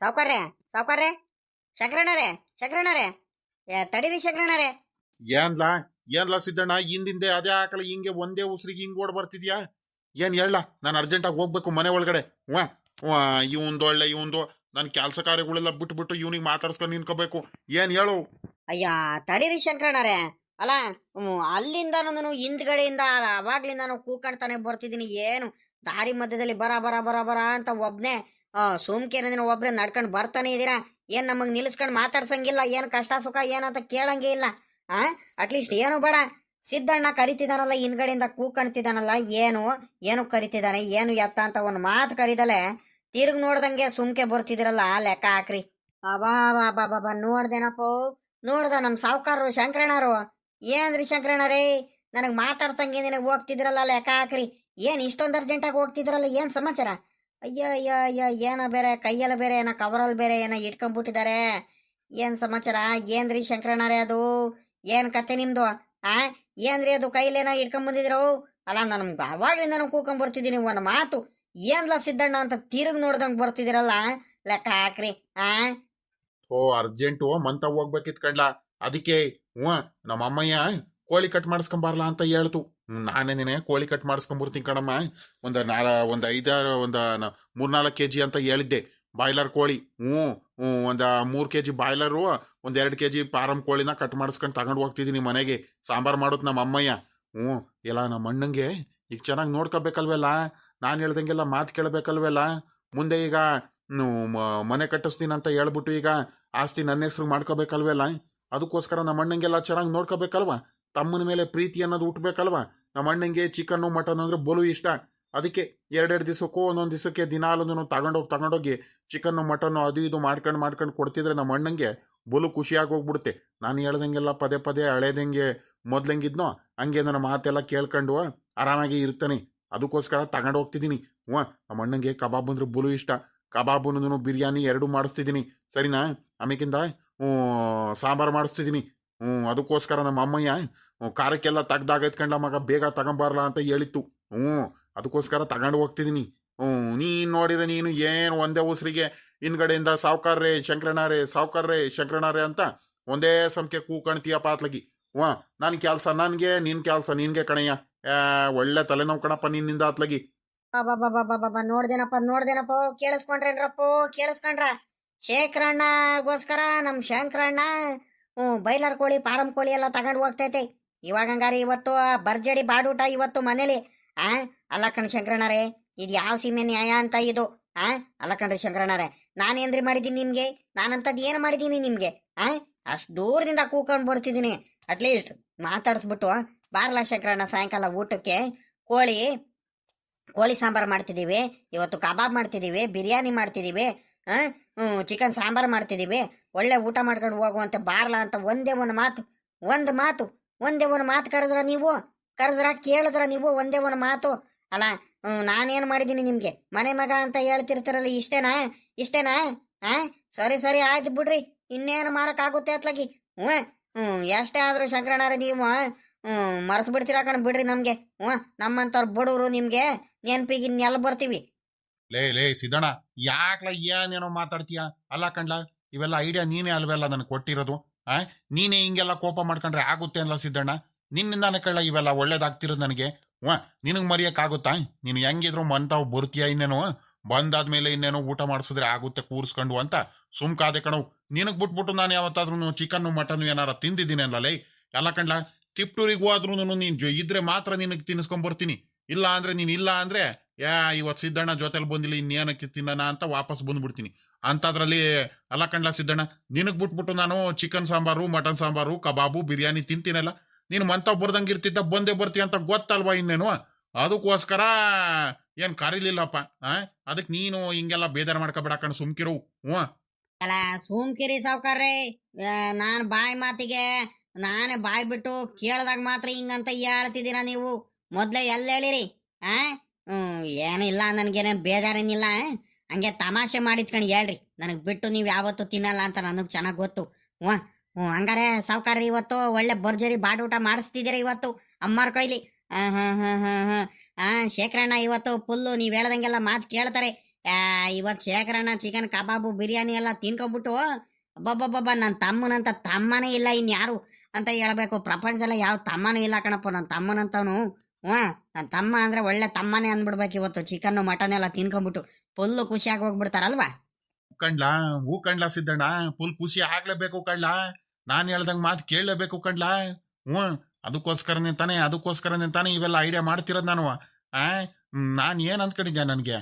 ಸಾವ್ಕಾರ್ರೆ ಸಾವ್ಕಾರ್ರೆ ಶಂಕರಣ್ಣರೇ ಶಂಕರಣ್ಣರೇ ತಡೀರಿ ಶಂಕರಣ್ಣರೇ. ಏನ್ಲಾ ಏನ್ಲಾ ಸಿದ್ದಣ್ಣ ಹಿಂದಿಂದೆ ಅದೇ ಆಕಳ ಹಿಂಗೆ ಒಂದೇ ಉಸಿರಿಗೆ ಹಿಂಗ್ ಓಡ್ ಬರ್ತಿದ್ಯಾ? ಏನ್ ಹೇಳ, ನಾನು ಅರ್ಜೆಂಟಾಗಿ ಹೋಗ್ಬೇಕು ಮನೆ ಒಳಗಡೆ. ಇವಂದು ಒಳ್ಳೆ ಇವಂದು ನನ್ನ ಕೆಲಸ ಕಾರ್ಯಗಳೆಲ್ಲ ಬಿಟ್ಬಿಟ್ಟು ಇವನಿಗೆ ಮಾತಾಡ್ಸ್ಕೊಂಡು ನಿನ್ಕೋಬೇಕು. ಏನ್ ಹೇಳು? ಅಯ್ಯ ತಡೀರಿ ಶಂಕರಣ್ಣರೇ. ಅಲ್ಲ ಅಲ್ಲಿಂದ ನಾನು ಹಿಂದ್ಗಡೆಯಿಂದ ಅವಾಗ್ಲಿಂದ ಕೂಕಣ್ತಾನೆ ಬರ್ತಿದ್ದೀನಿ. ಏನು ದಾರಿ ಮಧ್ಯದಲ್ಲಿ ಬರ ಬರ ಬರ ಬರ ಅಂತ ಒಬ್ನೇ ಸುಮ್ಕೇನ ಒಬ್ರೆ ನಡ್ಕೊಂಡು ಬರ್ತಾನೆ ಇದೀರಾ? ಏನ್ ನಮಗ್ ನಿಲ್ಸ್ಕೊಂಡ್ ಮಾತಾಡ್ಸಂಗಿಲ್ಲ? ಏನ್ ಕಷ್ಟ ಸುಖ ಏನಂತ ಕೇಳಂಗೇ ಇಲ್ಲ. ಅಟ್ಲೀಸ್ಟ್ ಏನು ಬೇಡ. ಸಿದ್ದಣ್ಣ ಕರಿತಿದಾನಲ್ಲ, ಹಿಂದ್ಗಡೆಯಿಂದ ಕೂಕಣ್ತಿದಾನಲ್ಲ, ಏನು ಏನು ಕರಿತಿದಾನೆ, ಏನು ಎತ್ತ ಅಂತ ಒಂದು ಮಾತು ಕರಿದಲೆ ತಿರ್ಗ್ ನೋಡ್ದಂಗೆ ಸುಮ್ಕೆ ಬರ್ತಿದಿರಲ್ಲ, ಲೆಕ್ಕ ಹಾಕ್ರಿ. ಅಬಾ ನೋಡ್ದೇನಪ್ಪ, ನೋಡ್ದ ನಮ್ ಸಾವ್ಕಾರರು ಶಂಕರಣ್ಣರು. ಏನ್ರಿ ಶಂಕರಣ್ಣರೇ, ನನಗ್ ಮಾತಾಡ್ಸಂಗೆ ನಿನಗೆ ಹೋಗ್ತಿದ್ರಲ್ಲ, ಲೆಕ್ಕ ಹಾಕ್ರಿ. ಏನ್ ಇಷ್ಟೊಂದು ಅರ್ಜೆಂಟಾಗಿ ಹೋಗ್ತಿದ್ರಲ್ಲ, ಏನ್ ಸಮಾಚಾರ? ಅಯ್ಯ ಅಯ್ಯ ಅಯ್ಯ, ಏನೋ ಬೇರೆ ಕೈಯಲ್ಲಿ ಬೇರೆ ಏನೋ ಕವರಲ್ಲಿ ಬೇರೆ ಏನೋ ಇಟ್ಕೊಂಡ್ಬಿಟ್ಟಿದ್ದಾರೆ. ಏನ್ ಸಮಾಚಾರ? ಏನ್ರಿ ಶಂಕರಣ್ಣರೇ ಅದು? ಏನ್ ಕತೆ ನಿಮ್ದು? ಏನ್ರಿ ಅದು ಕೈಲೇನೋ ಇಟ್ಕೊಂಡ್ ಬಂದಿದ್ರು? ಅಲ್ಲ ನನ್ಗೆ ಅವಾಗ್ಲಿಂದ ನಾನು ಕೂಕೊಂಡ್ ಬರ್ತಿದ್ದೀನಿ. ಒಂದು ಮಾತು ಏನ್ಲ ಸಿದ್ದಣ್ಣ ಅಂತ ತಿರುಗ್ ನೋಡ್ದಂಗ್ ಬರ್ತಿದಿರಲ್ಲ, ಲೆಕ್ಕ ಹಾಕ್ರಿ. ಓ ಅರ್ಜೆಂಟು ಮಂತ ಹೋಗ್ಬೇಕಿತ್ ಕಣ್ಲಾ, ಅದಕ್ಕೆ ನಮ್ಮ ಅಮ್ಮಯ್ಯ ಕೋಳಿ ಕಟ್ ಮಾಡಿಸ್ಕೊಂಬಾರ್ಲಾ ಅಂತ ಹೇಳ್ತು. ನಾನೇನೇನೆ ಕೋಳಿ ಕಟ್ ಮಾಡಿಸ್ಕೊಂಬರ್ತೀನಿ ಕಣಮ್ಮ. ಒಂದ್ 3-4 kg ಅಂತ ಹೇಳಿದ್ದೆ ಬಾಯ್ಲರ್ ಕೋಳಿ. ಒಂದ್ 3 kg ಬಾಯ್ಲರು, 1-2 kg ಫಾರಂ ಕೋಳಿನ ಕಟ್ ಮಾಡಿಸ್ಕೊಂಡು ತಗೊಂಡು ಹೋಗ್ತಿದ್ದೀನಿ ಮನೆಗೆ. ಸಾಂಬಾರ್ ಮಾಡೋದು ನಮ್ಮ ಅಮ್ಮಯ್ಯ. ಎಲ್ಲ ನಮ್ಮ ಅಣ್ಣಂಗೆ ಈಗ ಚೆನ್ನಾಗಿ ನೋಡ್ಕೋಬೇಕಲ್ವೆಲ್ಲ, ನಾನು ಹೇಳ್ದಂಗೆಲ್ಲ ಮಾತು ಕೇಳಬೇಕಲ್ವೆಲ್ಲ. ಮುಂದೆ ಈಗ ಮನೆ ಕಟ್ಟಿಸ್ತೀನಿ ಅಂತ ಹೇಳ್ಬಿಟ್ಟು ಈಗ ಆಸ್ತಿ ನನ್ನ ಹೆಸ್ರು ಮಾಡ್ಕೋಬೇಕಲ್ವೆಲ್ಲ. ಅದಕ್ಕೋಸ್ಕರ ನಮ್ಮ ಅಣ್ಣಂಗೆಲ್ಲ ಚೆನ್ನಾಗಿ ನೋಡ್ಕೋಬೇಕಲ್ವಾ. ತಮ್ಮನ ಮೇಲೆ ಪ್ರೀತಿ ಅನ್ನೋದು ಹುಟ್ಬೇಕಲ್ವಾ. ನಮ್ಮ ಅಣ್ಣಂಗೆ ಚಿಕನ್ನು ಮಟನ್ ಅಂದ್ರೆ ಬಲು ಇಷ್ಟ. ಅದಕ್ಕೆ 2-2 ದಿವಸಕ್ಕೂ ಒಂದೊಂದು ದಿವಸಕ್ಕೆ ದಿನಾಲೂ ತಗೊಂಡೋಗಿ ಚಿಕನ್ನು ಮಟನ್ನು ಅದು ಇದು ಮಾಡ್ಕೊಂಡು ಕೊಡ್ತಿದ್ರೆ ನಮ್ಮ ಅಣ್ಣಂಗೆ ಬಲು ಖುಷಿಯಾಗಿ ಹೋಗ್ಬಿಡುತ್ತೆ. ನಾನು ಹೇಳ್ದಂಗೆಲ್ಲ ಪದೇ ಪದೇ ಹಳೇದಂಗೆ ಮೊದ್ಲಂಗಿದ್ನೋ ಹಂಗೆ ನನ್ನ ಮಾತೆಲ್ಲ ಕೇಳ್ಕೊಂಡು ಆರಾಮಾಗಿ ಇರ್ತಾನೆ. ಅದಕ್ಕೋಸ್ಕರ ತಗೊಂಡು ಹೋಗ್ತಿದ್ದೀನಿ. ನಮ್ಮ ಅಣ್ಣಂಗೆ ಕಬಾಬ್ ಅಂದ್ರೆ ಬಲು ಇಷ್ಟ. ಕಬಾಬುನು ಬಿರಿಯಾನಿ 2 ಮಾಡಿಸ್ತಿದ್ದೀನಿ, ಸರಿನಾ? ಆಮೇಕಿಂದ ಸಾಂಬಾರು ಮಾಡಿಸ್ತಿದ್ದೀನಿ. ಅದಕ್ಕೋಸ್ಕರ ನಮ್ಮ ಅಮ್ಮಯ್ಯ ಖಾರಕ್ಕೆಲ್ಲ ತೆಗ್ದಾಗೈತ್ಕೊಂಡ ಮಗ ಬೇಗ ತಗೊಂಬಾರ್ಲ ಅಂತ ಹೇಳಿತ್ತು. ಅದಕ್ಕೋಸ್ಕರ ತಗೊಂಡು ಹೋಗ್ತಿದ್ದೀನಿ. ನೀನು ನೋಡಿದ್ರೆ ನೀನು ಏನು ಒಂದೇ ಉಸಿರಿಗೆ ಹಿಂದ್ಗಡೆಯಿಂದ ಸಾವ್ಕಾರ್ರೆ ಶಂಕರಣ್ಣರೇ ಸಾವ್ಕಾರ್ರೆ ಶಂಕರಣ್ಣರೇ ಅಂತ ಒಂದೇ ಸಂಖ್ಯೆ ಕೂಕಣ್ತೀಯಪ್ಪ ಅತ್ಲಗಿ. ನನ್ನ ಕೆಲಸ ನನಗೆ, ನಿನ್ನ ಕೆಲಸ ನಿನ್ಗೆ ಕಣಯ್ಯ. ಒಳ್ಳೆ ತಲೆನೋವು ಕಣಪ್ಪ ನಿನ್ನಿಂದ ಅತ್ಲಗಿ. ನೋಡ್ದೇನಪ್ಪ ಕೇಳಿಸ್ಕೊಂಡ್ರೇನ್ರಪ್ಪ? ಕೇಳಿಸ್ಕೊಂಡ್ರ? ಶೇಖರಣ್ಣಗೋಸ್ಕರ ನಮ್ ಶಂಕರಣ್ಣ ಬೈಲರ್ ಕೋಳಿ ಫಾರಂ ಕೋಳಿ ಎಲ್ಲ ತಗೊಂಡು ಹೋಗ್ತೈತೆ. ಇವಾಗ ಹಂಗಾರೆ ಇವತ್ತು ಬರ್ಜಡಿ ಬಾಡೂಟ ಇವತ್ತು ಮನೇಲಿ. ಅಲ್ಲ ಕಣ್ ಶಂಕರಣ್ಣರೇ, ಇದು ಯಾವ ಸೀಮೆ ನ್ಯಾಯ ಅಂತ ಇದು? ಅಲ್ಲ ಕಣ್ರಿ ಶಂಕರಣ್ಣರೇ, ನಾನೇನ್ರಿ ಮಾಡಿದ್ದೀನಿ ನಿಮ್ಗೆ? ನಾನಂತದ್ ಏನು ಮಾಡಿದ್ದೀನಿ ನಿಮ್ಗೆ? ಅಷ್ಟು ದೂರದಿಂದ ಕೂಕೊಂಡು ಬರ್ತಿದ್ದೀನಿ. ಅಟ್ಲೀಸ್ಟ್ ಮಾತಾಡಿಸ್ಬಿಟ್ಟು ಬಾರ್ಲ ಶಂಕರಣ್ಣ, ಸಾಯಂಕಾಲ ಊಟಕ್ಕೆ ಕೋಳಿ ಸಾಂಬಾರು ಮಾಡ್ತಿದ್ದೀವಿ, ಇವತ್ತು ಕಬಾಬ್ ಮಾಡ್ತಿದ್ದೀವಿ, ಬಿರಿಯಾನಿ ಮಾಡ್ತಿದ್ದೀವಿ, ಚಿಕನ್ ಸಾಂಬಾರು ಮಾಡ್ತಿದ್ದೀವಿ, ಒಳ್ಳೆ ಊಟ ಮಾಡ್ಕೊಂಡು ಹೋಗುವಂತೆ ಬಾರ್ಲಾ ಅಂತ ಒಂದೇ ಒಂದು ಮಾತು ಕರೆದ್ರ ನೀವು? ಕೇಳಿದ್ರ ನೀವು? ಒಂದೇ ಒಂದು ಮಾತು. ಅಲ್ಲ ನಾನೇನು ಮಾಡಿದ್ದೀನಿ ನಿಮ್ಗೆ? ಮನೆ ಮಗ ಅಂತ ಹೇಳ್ತಿರ್ತಾರಲ್ಲ, ಇಷ್ಟೇನಾ? ಸರಿ ಆಯ್ತು ಬಿಡ್ರಿ, ಇನ್ನೇನು ಮಾಡೋಕ್ಕಾಗುತ್ತೆ ಅತ್ಲಾಗಿ. ಎಷ್ಟೇ ಆದ್ರೂ ಶಂಕರಣ್ಣರ ನೀವು ಮರೆಸ್ಬಿಡ್ತೀರಾ ಕಣ್ ಬಿಡ್ರಿ ನಮ್ಗೆ. ನಮ್ಮಂತವ್ರು ಬಡವರು ನಿಮ್ಗೆ ನೆನಪಿಗೆ ಇನ್ನೆಲ್ಲ ಬರ್ತೀವಿ. ಲೇ ಸಿದ್ದಣ್ಣ, ಯಾಕ್ಲ ಏನೇನೋ ಮಾತಾಡ್ತೀಯ? ಅಲ್ಲ ಕಣ್ಲ, ಇವೆಲ್ಲ ಐಡಿಯಾ ನೀನೇ ಅಲ್ವೆಲ್ಲ ನನಗೆ ಕೊಟ್ಟಿರೋದು. ನೀನೇ ಹಿಂಗೆಲ್ಲ ಕೋಪ ಮಾಡ್ಕೊಂಡ್ರೆ ಆಗುತ್ತೆ ಅಲ್ಲ ಸಿದ್ದಣ್ಣ? ನಿನ್ನಿಂದಾನೆ ಕಳ್ಳ ಇವೆಲ್ಲ ಒಳ್ಳೇದಾಗ್ತಿರೋದು ನನಗೆ. ನಿನಗೆ ಮರೆಯಕ್ಕಾಗುತ್ತಾ? ನೀನು ಹೆಂಗಿದ್ರು ಮಂತಾವ್ ಬರ್ತೀಯ, ಇನ್ನೇನು ಬಂದಾದ್ಮೇಲೆ ಇನ್ನೇನೋ ಊಟ ಮಾಡಿಸಿದ್ರೆ ಆಗುತ್ತೆ ಕೂರಿಸ್ಕೊಂಡು ಅಂತ ಸುಮ್ಕಾದೆ ಕಣವು. ನಿನಗೆ ಬಿಟ್ಬಿಟ್ಟು ನಾನು ಯಾವತ್ತಾದ್ರೂ ಚಿಕನ್ನು ಮಟನ್ ಏನಾರ ತಿಂದಿದ್ದೀನಿ ಅಲ್ಲ ಲೈ? ಎಲ್ಲ ಕಣ್ಲ, ಟಿಪ್ಟೂರಿಗೆ ಹೋದ್ರೂ ನೀನು ಇದ್ರೆ ಮಾತ್ರ ನಿನಗೆ ತಿನ್ನಿಸ್ಕೊಂಡ್ಬರ್ತೀನಿ. ಇಲ್ಲ ಅಂದ್ರೆ ನೀನು ಇಲ್ಲ ಅಂದ್ರೆ ಇವತ್ತು ಸಿದ್ದಣ್ಣ ಜೊತೆಲಿ ಬಂದಿಲ್ಲ, ಇನ್ನೇನಕ್ಕೆ ತಿನ್ನೋಣ ಅಂತ ವಾಪಸ್ ಬಂದ್ಬಿಡ್ತೀನಿ ಅಂತದ್ರಲ್ಲಿ. ಅಲ್ಲ ಕಣ್ಲ ಸಿದ್ದಣ್ಣ, ನಿನಗೆ ಬಿಟ್ಬಿಟ್ಟು ನಾನು ಚಿಕನ್ ಸಾಂಬಾರು ಮಟನ್ ಸಾಂಬಾರು ಕಬಾಬು ಬಿರಿಯಾನಿ ತಿಂತೀನಲ್ಲ, ನೀನು ಮಂತಾವ್ ಬರ್ದಂಗಿರ್ತಿದ್ದ ಬಂದೇ ಬರ್ತೀಯ ಅಂತ ಗೊತ್ತಲ್ವಾ ಇನ್ನೇನು? ಅದಕ್ಕೋಸ್ಕರ ಏನ್ ಕರೀಲಿಲ್ಲಪ್ಪ. ಅದಕ್ಕೆ ನೀನು ಹಿಂಗೆಲ್ಲ ಬೇಜಾರು ಮಾಡ್ಕೊಬೇಡ ಕಣ್, ಸುಮ್ಕಿರು. ಅಲ್ಲ ಸುಮ್ಕಿರಿ ಸಾವ್ಕಾರ್ರೆ, ನಾನು ಬಾಯಿ ಮಾತಿಗೆ ನಾನೇ ಬಾಯ್ ಬಿಟ್ಟು ಕೇಳ್ದಾಗ ಮಾತ್ರ ಹಿಂಗಂತ ಹೇಳ್ತಿದ್ದೀರಾ ನೀವು? ಮೊದ್ಲೇ ಎಲ್ಲ ಹೇಳಿರಿ. ಏನಿಲ್ಲ, ನನ್ಗೇನೇನು ಬೇಜಾರೇನಿಲ್ಲ. ಹಂಗೆ ತಮಾಷೆ ಮಾಡಿದ್ಕಂಡು ಹೇಳ್ರಿ, ನನಗೆ ಬಿಟ್ಟು ನೀವು ಯಾವತ್ತೂ ತಿನ್ನಲ್ಲ ಅಂತ ನನಗೆ ಚೆನ್ನಾಗಿ ಗೊತ್ತು. ಹಂಗಾರೆ ಸಾವ್ಕಾರ್ರಿ, ಇವತ್ತು ಒಳ್ಳೆ ಭರ್ಜರಿ ಬಾಡೂಟ ಮಾಡಿಸ್ತಿದ್ದೀರ ಇವತ್ತು ಅಮ್ಮರ ಕೈಲಿ. ಶೇಖರಣ್ಣ ಇವತ್ತು ಫುಲ್ಲು ನೀವು ಹೇಳ್ದಂಗೆಲ್ಲ ಮಾತು ಕೇಳ್ತಾರೆ. ಇವತ್ತು ಶೇಖರಣ್ಣ ಚಿಕನ್ ಕಬಾಬು ಬಿರಿಯಾನಿ ಎಲ್ಲ ತಿನ್ಕೊಂಬಿಟ್ಟು ಅಬ್ಬಬ್ಬಬ್ಬ ನನ್ನ ತಮ್ಮನಂತ ತಮ್ಮನೇ ಇಲ್ಲ ಇನ್ಯಾರು ಅಂತ ಹೇಳ್ಬೇಕು. ಪ್ರಪಂಚದಲ್ಲಿ ಯಾವ ತಮ್ಮನೂ ಇಲ್ಲ ಕಣಪ್ಪ, ನನ್ನ ತಮ್ಮನಂತವನು. ನನ್ನ ತಮ್ಮ ಅಂದ್ರೆ ಒಳ್ಳೆ ತಮ್ಮನೇ ಅಂದ್ಬಿಡ್ಬೇಕು ಇವತ್ತು. ಚಿಕನ್ ಮಟನ್ ಎಲ್ಲ ತಿನ್ಕೊಂಬಿಟ್ಟು ಫುಲ್ಲು ಖುಷಿಯಾಗಿ ಹೋಗ್ಬಿಡ್ತಾರಲ್ವಾ. ಹೂ ಕಂಡ್ಲಾ ಸಿದ್ದಣ್ಣ, ಫುಲ್ ಖುಷಿ ಆಗ್ಲೇಬೇಕು ಕಂಡ್ಲಾ. ನಾನ್ ಹೇಳ್ದಂಗ್ ಮಾತು ಕೇಳಲೇಬೇಕು ಕಂಡ್ಲಾ. ಅದಕ್ಕೋಸ್ಕರನೇ ತಾನೇ ಇವೆಲ್ಲ ಐಡಿಯಾ ಮಾಡ್ತಿರೋದು ನಾನು. ನಾನ್ ಏನ್ ಅಂದ್ಕೊಂಡಿದ್ದೆ, ನನ್ಗೆ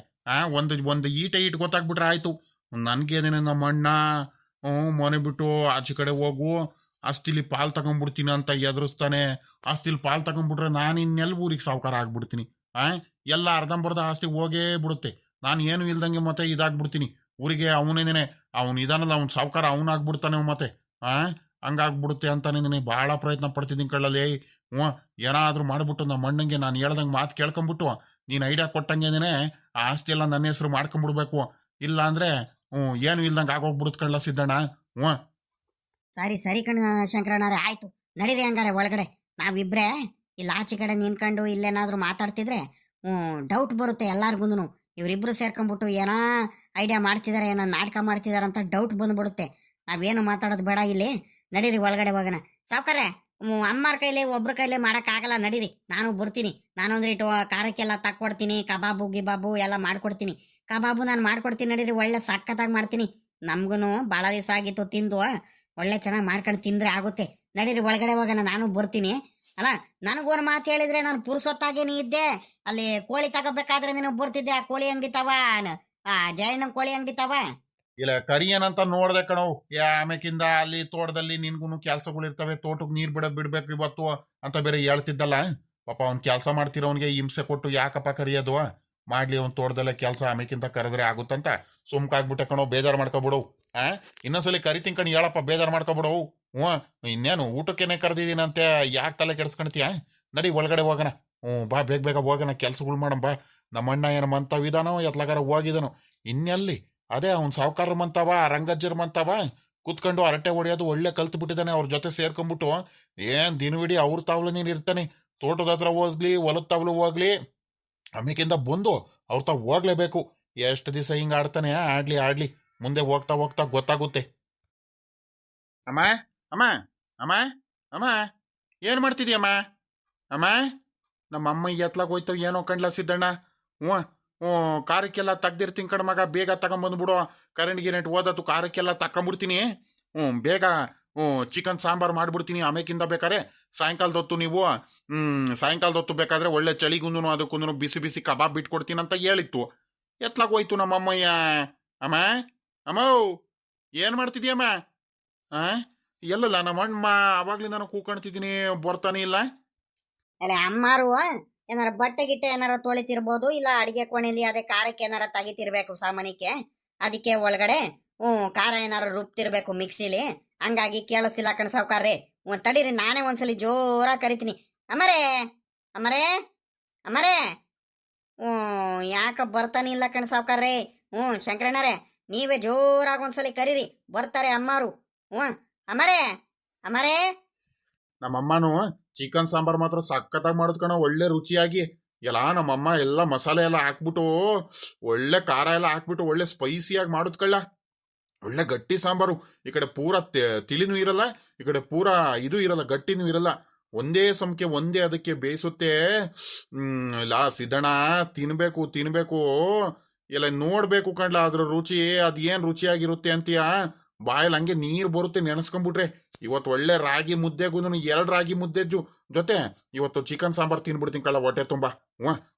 ಒಂದು ಈಟ್ ಗೊತ್ತಾಗ್ಬಿಟ್ರೆ ಆಯ್ತು. ನನ್ಗೇನೇನ ನಮ್ಮ ಅಣ್ಣ ಮನೆ ಬಿಟ್ಟು ಆಚೆ ಕಡೆ ಹೋಗು, ಆಸ್ತಿಲಿ ಪಾಲ್ ತಗೊಂಡ್ಬಿಡ್ತೀನಿ ಅಂತ ಎದುರಿಸ್ತಾನೆ. ಆಸ್ತಿಲಿ ಪಾಲ್ ತಗೊಂಡ್ಬಿಟ್ರೆ ನಾನು ಇನ್ನೆಲ್ಲ ಊರಿಗೆ ಸಾವುಕಾರ ಆಗ್ಬಿಡ್ತೀನಿ. ಎಲ್ಲ ಅರ್ಧಂಬರ್ಧ ಆಸ್ತಿ ಹೋಗೇ ಬಿಡುತ್ತೆ. ನಾನು ಏನು ಇಲ್ದಂಗೆ ಮತ್ತೆ ಇದಾಗ್ಬಿಡ್ತೀನಿ ಊರಿಗೆ. ಅವನೇನೇನೆ ಇದಾನಲ್ಲ, ಅವ್ನು ಸಾವುಕಾರ ಅವನಾಗ್ಬಿಡ್ತಾನೆ ಮತ್ತೆ. ಹಂಗಾಗ್ಬಿಡುತ್ತೆ ಅಂತಾನೆ ಭಾಳ ಪ್ರಯತ್ನ ಪಡ್ತಿದ್ದೀನಿ ಕಳ್ಳಲ್ಲಿ. ಏನಾದ್ರೂ ಮಾಡ್ಬಿಟ್ಟು ನಮ್ಮ ಅಣ್ಣಂಗೆ ನಾನು ಹೇಳ್ದಂಗೆ ಮಾತು ಕೇಳ್ಕೊಂಬಿಟ್ಟು ನೀನು ಐಡಿಯಾ ಕೊಟ್ಟಂಗೆನೇ ಆ ಆಸ್ತಿ ಎಲ್ಲ ನನ್ನ ಹೆಸರು ಮಾಡ್ಕೊಂಡ್ಬಿಡ್ಬೇಕು. ಇಲ್ಲ ಅಂದ್ರೆ ಏನು ಇಲ್ದಂಗೆ ಆಗೋಗ್ಬಿಡುತ್ತೆ ಕಳ್ಳ ಸಿದ್ದಣ್ಣ. ಸರಿ ಕಣ ಶಂಕರಣ್ಣವ್ರೆ, ಆಯ್ತು ನಡೀರಿ ಹಂಗಾರೆ ಒಳಗಡೆ. ನಾವಿಬ್ರೆ ಇಲ್ಲಿ ಆಚೆ ಕಡೆ ನಿನ್ಕೊಂಡು ಇಲ್ಲೇನಾದ್ರೂ ಮಾತಾಡ್ತಿದ್ರೆ ಡೌಟ್ ಬರುತ್ತೆ ಎಲ್ಲಾರ್ಗುನು. ಇವರಿಬ್ರು ಸೇರ್ಕೊಂಡ್ಬಿಟ್ಟು ಏನೋ ಐಡಿಯಾ ಮಾಡ್ತಿದಾರೆ, ಏನೋ ನಾಟಕ ಮಾಡ್ತಿದಾರೆ ಅಂತ ಡೌಟ್ ಬಂದ್ಬಿಡುತ್ತೆ. ನಾವೇನು ಮಾತಾಡೋದು ಬೇಡ ಇಲ್ಲಿ. ನಡೀರಿ ಒಳಗಡೆ ಹೋಗೋಣ. ಸಾವ್ಕಾರೆ, ಅಮ್ಮರ ಕೈಲಿ ಒಬ್ರ ಕೈಲಿ ಮಾಡೋಕ್ಕಾಗಲ್ಲ, ನಡೀರಿ ನಾನು ಬರ್ತೀನಿ. ನಾನೊಂದ್ರೆ ಇಟ್ಟು ಖಾರಕ್ಕೆಲ್ಲ ತಕ್ಕೊಡ್ತೀನಿ, ಕಬಾಬು ಗಿಬಾಬು ಎಲ್ಲ ಮಾಡ್ಕೊಡ್ತೀನಿ. ಕಬಾಬು ನಾನು ಮಾಡ್ಕೊಡ್ತೀನಿ, ನಡೀರಿ. ಒಳ್ಳೆ ಸಕ್ಕತ್ತಾಗಿ ಮಾಡ್ತೀನಿ. ನಮ್ಗೂ ಭಾಳ ದಿವಸ ಆಗಿತ್ತು ತಿಂದು, ಒಳ್ಳೆ ಚೆನ್ನಾಗಿ ಮಾಡ್ಕೊಂಡು ತಿಂದ್ರೆ ಆಗುತ್ತೆ. ನಡೀರಿ ಒಳಗಡೆ ಹೋಗೋಣ, ನಾನು ಬರ್ತೀನಿ. ಅಲ್ಲ, ನನಗೊಂದು ಮಾತು ಹೇಳಿದ್ರೆ ನಾನು ಪುರುಸೊತ್ತಾಗೇನಿ ಇದ್ದೆ. ಅಲ್ಲಿ ಕೋಳಿ ತಗೋಬೇಕಾದ್ರೆ ನೀನು ಬರ್ತಿದ್ದೆ. ಆ ಕೋಳಿ ಅಂಗಡಿ ತವ, ಜಯಣ್ಣ ಕೋಳಿ ಅಂಗಡಿ ತವ. ಇಲ್ಲ ಕರಿ ಏನಂತ ನೋಡ್ದೆ ಕಣವು. ಆಮೇಕಿಂದ ಅಲ್ಲಿ ತೋಟದಲ್ಲಿ ನಿನ್ಗೂ ಕೆಲ್ಸಗಳಿರ್ತವೆ, ತೋಟಕ್ಕೆ ನೀರ್ ಬಿಡ್ಬೇಕು ಇವತ್ತು ಅಂತ ಬೇರೆ ಹೇಳ್ತಿದ್ದಲ್ಲ. ಪಾಪ ಅವ್ನ್ ಕೆಲಸ ಮಾಡ್ತಿರೋನ್ಗೆ ಹಿಂಸೆ ಕೊಟ್ಟು ಯಾಕಪ್ಪ ಕರಿಯೋದು? ಮಾಡ್ಲಿ ಅವ್ನ್ ತೋಟದಲ್ಲೇ ಕೆಲಸ, ಆಮೇಕಿಂತ ಕರೆದ್ರೆ ಆಗುತ್ತಂತ ಸುಮ್ಕಾಗ್ಬಿಟ್ಟೆ ಕಣೋ. ಬೇಜಾರು ಮಾಡ್ಕೊಬಿಡವು. ಇನ್ನೊಂದ್ಸಲಿ ಕರಿತೀನಿ ಕಣ್, ಹೇಳಪ್ಪ, ಬೇಜಾರು ಮಾಡ್ಕೊಬಿಡವು. ಇನ್ನೇನು ಊಟಕ್ಕೇನೆ ಕರೆದಿದ್ದೀನಂತೆ, ಯಾಕೆ ತಲೆ ಕೆಡ್ಸ್ಕೊಳ್ತೀಯ? ನಡಿ ಒಳಗಡೆ ಹೋಗೋಣ. ಬಾ, ಬೇಗ ಹೋಗೋಣ, ಕೆಲ್ಸಗಳು ಮಾಡಂ ಬಾ. ನಮ್ಮಣ್ಣ ಏನು ಮಂತವಿದಾನೋ ಎತ್ಲಾಗಾರ ಹೋಗಿದಾನೋ ಇನ್ನೆಲ್ಲಿ. ಅದೇ ಅವ್ನು ಸಾವುಕಾರ ಮಂತವ, ರಂಗಜ್ಜರ್ ಮಂತವ ಕುತ್ಕೊಂಡು ಅರಟೆ ಹೊಡೆಯೋದು ಒಳ್ಳೆ ಕಲ್ತು ಬಿಟ್ಟಿದ್ದಾನೆ. ಅವ್ರ ಜೊತೆ ಸೇರ್ಕೊಂಡ್ಬಿಟ್ಟು ಏನ್ ದಿನವಿಡೀ ಅವ್ರ ತಾವ್ಲು ನೀನು ಇರ್ತಾನೆ. ತೋಟದ ಹತ್ರ ಹೋಗ್ಲಿ, ಹೊಲದ ತಾವ್ಲು ಹೋಗ್ಲಿ, ಆಮೇಕಿಂದ ಬಂದು ಅವ್ರ ತಾವ್ ಹೋಗ್ಲೇಬೇಕು. ಎಷ್ಟು ದಿವಸ ಹಿಂಗ ಆಡ್ತಾನೆ, ಆಡ್ಲಿ ಮುಂದೆ ಹೋಗ್ತಾ ಗೊತ್ತಾಗುತ್ತೆ. ಅಮ್ಮ ಅಮ್ಮ ಅಮ್ಮ ಅಮ್ಮ ಏನ್ ಮಾಡ್ತಿದ್ಯಮ್ಮ? ಅಮ್ಮ, ನಮ್ಮ ಅಮ್ಮ ಎತ್ಲಾಗ ಹೋಯ್ತು ಏನೋ ಕಂಡ್ಲ ಸಿದ್ದಣ್ಣ. ಕಾರಕ್ಕೆಲ್ಲ ತೆಗ್ದಿರ್ತೀನಿ ಕಣ ಮಗ, ಬೇಗ ತಗೊಂಬಂದ್ಬಿಡು. ಕರೆಂಟ್ ಗಿರೆಂಟ್ ಓದತ್ತು, ಕಾರಕ್ಕೆಲ್ಲ ತಕೊಂಬಿಡ್ತೀನಿ. ಬೇಗ ಚಿಕನ್ ಸಾಂಬಾರು ಮಾಡ್ಬಿಡ್ತೀನಿ. ಆಮೇಕಿಂದ ಬೇಕಾದ್ರೆ ಸಾಯಂಕಾಲದೊತ್ತು ನೀವು ಸಾಯಂಕಾಲದೊತ್ತು ಬೇಕಾದ್ರೆ ಒಳ್ಳೆ ಚಳಿಗುಂದು ಅದಕ್ಕೂ ಬಿಸಿ ಬಿಸಿ ಕಬಾಬ್ ಬಿಟ್ಕೊಡ್ತೀನಿ ಅಂತ ಹೇಳಿತ್ತು. ಎತ್ಲಾಗ ಹೋಯ್ತು ನಮ್ಮಮ್ಮಯ್ಯ. ಅಮ್ಮ ಅಮ್ಮ ಏನ್ ಮಾಡ್ತಿದ್ಯಮ್ಮ? ಎಲ್ಲಲ್ಲ ನಮ್ಮ ಅಣ್ಣ ಅವಾಗ್ಲಿ ನಾನು ಕೂಕಣ್ತಿದ್ದೀನಿ, ಬರ್ತಾನೆ ಇಲ್ಲ. ಅಲ್ಲ, ಅಮ್ಮಾರು ಏನಾರ ಬಟ್ಟೆ ಗಿಟ್ಟೆ ಏನಾರ ತೊಳಿತಿರ್ಬೋದು, ಇಲ್ಲ ಅಡಿಗೆ ಕೋಣೆಯಲ್ಲಿ ಅದೇ ಖಾರಕ್ಕೆ ಏನಾರ ತೆಗಿತಿರ್ಬೇಕು ಸಾಮಾನ್ಯಕ್ಕೆ. ಅದಕ್ಕೆ ಒಳಗಡೆ ಖಾರ ಏನಾರ ರುಬ್ತಿರ್ಬೇಕು ಮಿಕ್ಸಿಲಿ. ಹಂಗಾಗಿ ಕೇಳಿಸಿಲ್ಲ ಕಣ ಸಾವ್ಕಾರ್ರಿ. ತಡೀರಿ, ನಾನೇ ಒಂದ್ಸಲಿ ಜೋರಾಗಿ ಕರಿತೀನಿ. ಅಮ್ಮರೇ ಅಮ್ಮರೇ ಅಮ್ಮರೇ. ಯಾಕ ಬರ್ತಾನೆ ಇಲ್ಲ ಕಣ ಸಾವ್ಕಾರ್ರಿ. ಶಂಕರಣ್ಣರೇ, ನೀವೇ ಜೋರಾಗಿ ಒಂದ್ಸಲಿ ಕರೀರಿ, ಬರ್ತಾರೆ ಅಮ್ಮಾರು. ಅಮ್ಮರೇ ಅಮ್ಮರೇ. ನಮ್ಮಮ್ಮನು ಚಿಕನ್ ಸಾಂಬಾರ್ ಮಾತ್ರ ಸಖತ್ತಾಗಿ ಮಾಡೋದ್ ಕಣ, ಒಳ್ಳೆ ರುಚಿಯಾಗಿ. ನಮ್ಮಮ್ಮ ಎಲ್ಲ ಮಸಾಲೆ ಎಲ್ಲ ಹಾಕ್ಬಿಟ್ಟು ಒಳ್ಳೆ ಖಾರ ಎಲ್ಲ ಹಾಕ್ಬಿಟ್ಟು ಒಳ್ಳೆ ಸ್ಪೈಸಿಯಾಗಿ ಮಾಡೋದ್ ಕಳ್ಳ. ಒಳ್ಳೆ ಗಟ್ಟಿ ಸಾಂಬಾರು. ಈ ಕಡೆ ಪೂರ ತಿಳಿನೂ ಇರಲ್ಲ, ಈ ಕಡೆ ಪೂರ ಇದು ಇರಲ್ಲ, ಗಟ್ಟಿನೂ ಇರಲ್ಲ. ಒಂದೇ ಸಮಕ್ಕೆ ಒಂದೇ ಅದಕ್ಕೆ ಬೇಯಿಸುತ್ತೆ. ಸಿದ್ದಣ್ಣ, ತಿನ್ಬೇಕು ಎಲ್ಲ ನೋಡ್ಬೇಕು ಕಣ್ಲ ಅದ್ರ ರುಚಿ. ಅದೇನ್ ರುಚಿಯಾಗಿರುತ್ತೆ ಅಂತೀಯ, ಬಾಯಲ್ಲಿ ಹಂಗೆ ನೀರು ಬರುತ್ತೆ ನೆನೆಸ್ಕೊಂಡ್ಬಿಟ್ರೆ. ಇವತ್ತು ಒಳ್ಳೆ ರಾಗಿ ಮುದ್ದೆಗೂ 2 ರಾಗಿ ಮುದ್ದೆ ಜೊತೆ ಇವತ್ತು ಚಿಕನ್ ಸಾಂಬಾರ್ ತಿನ್ಬಿಡ್ತೀನಿ ಕಳ್ಳ, ಹೊಟ್ಟೆ ತುಂಬಾ.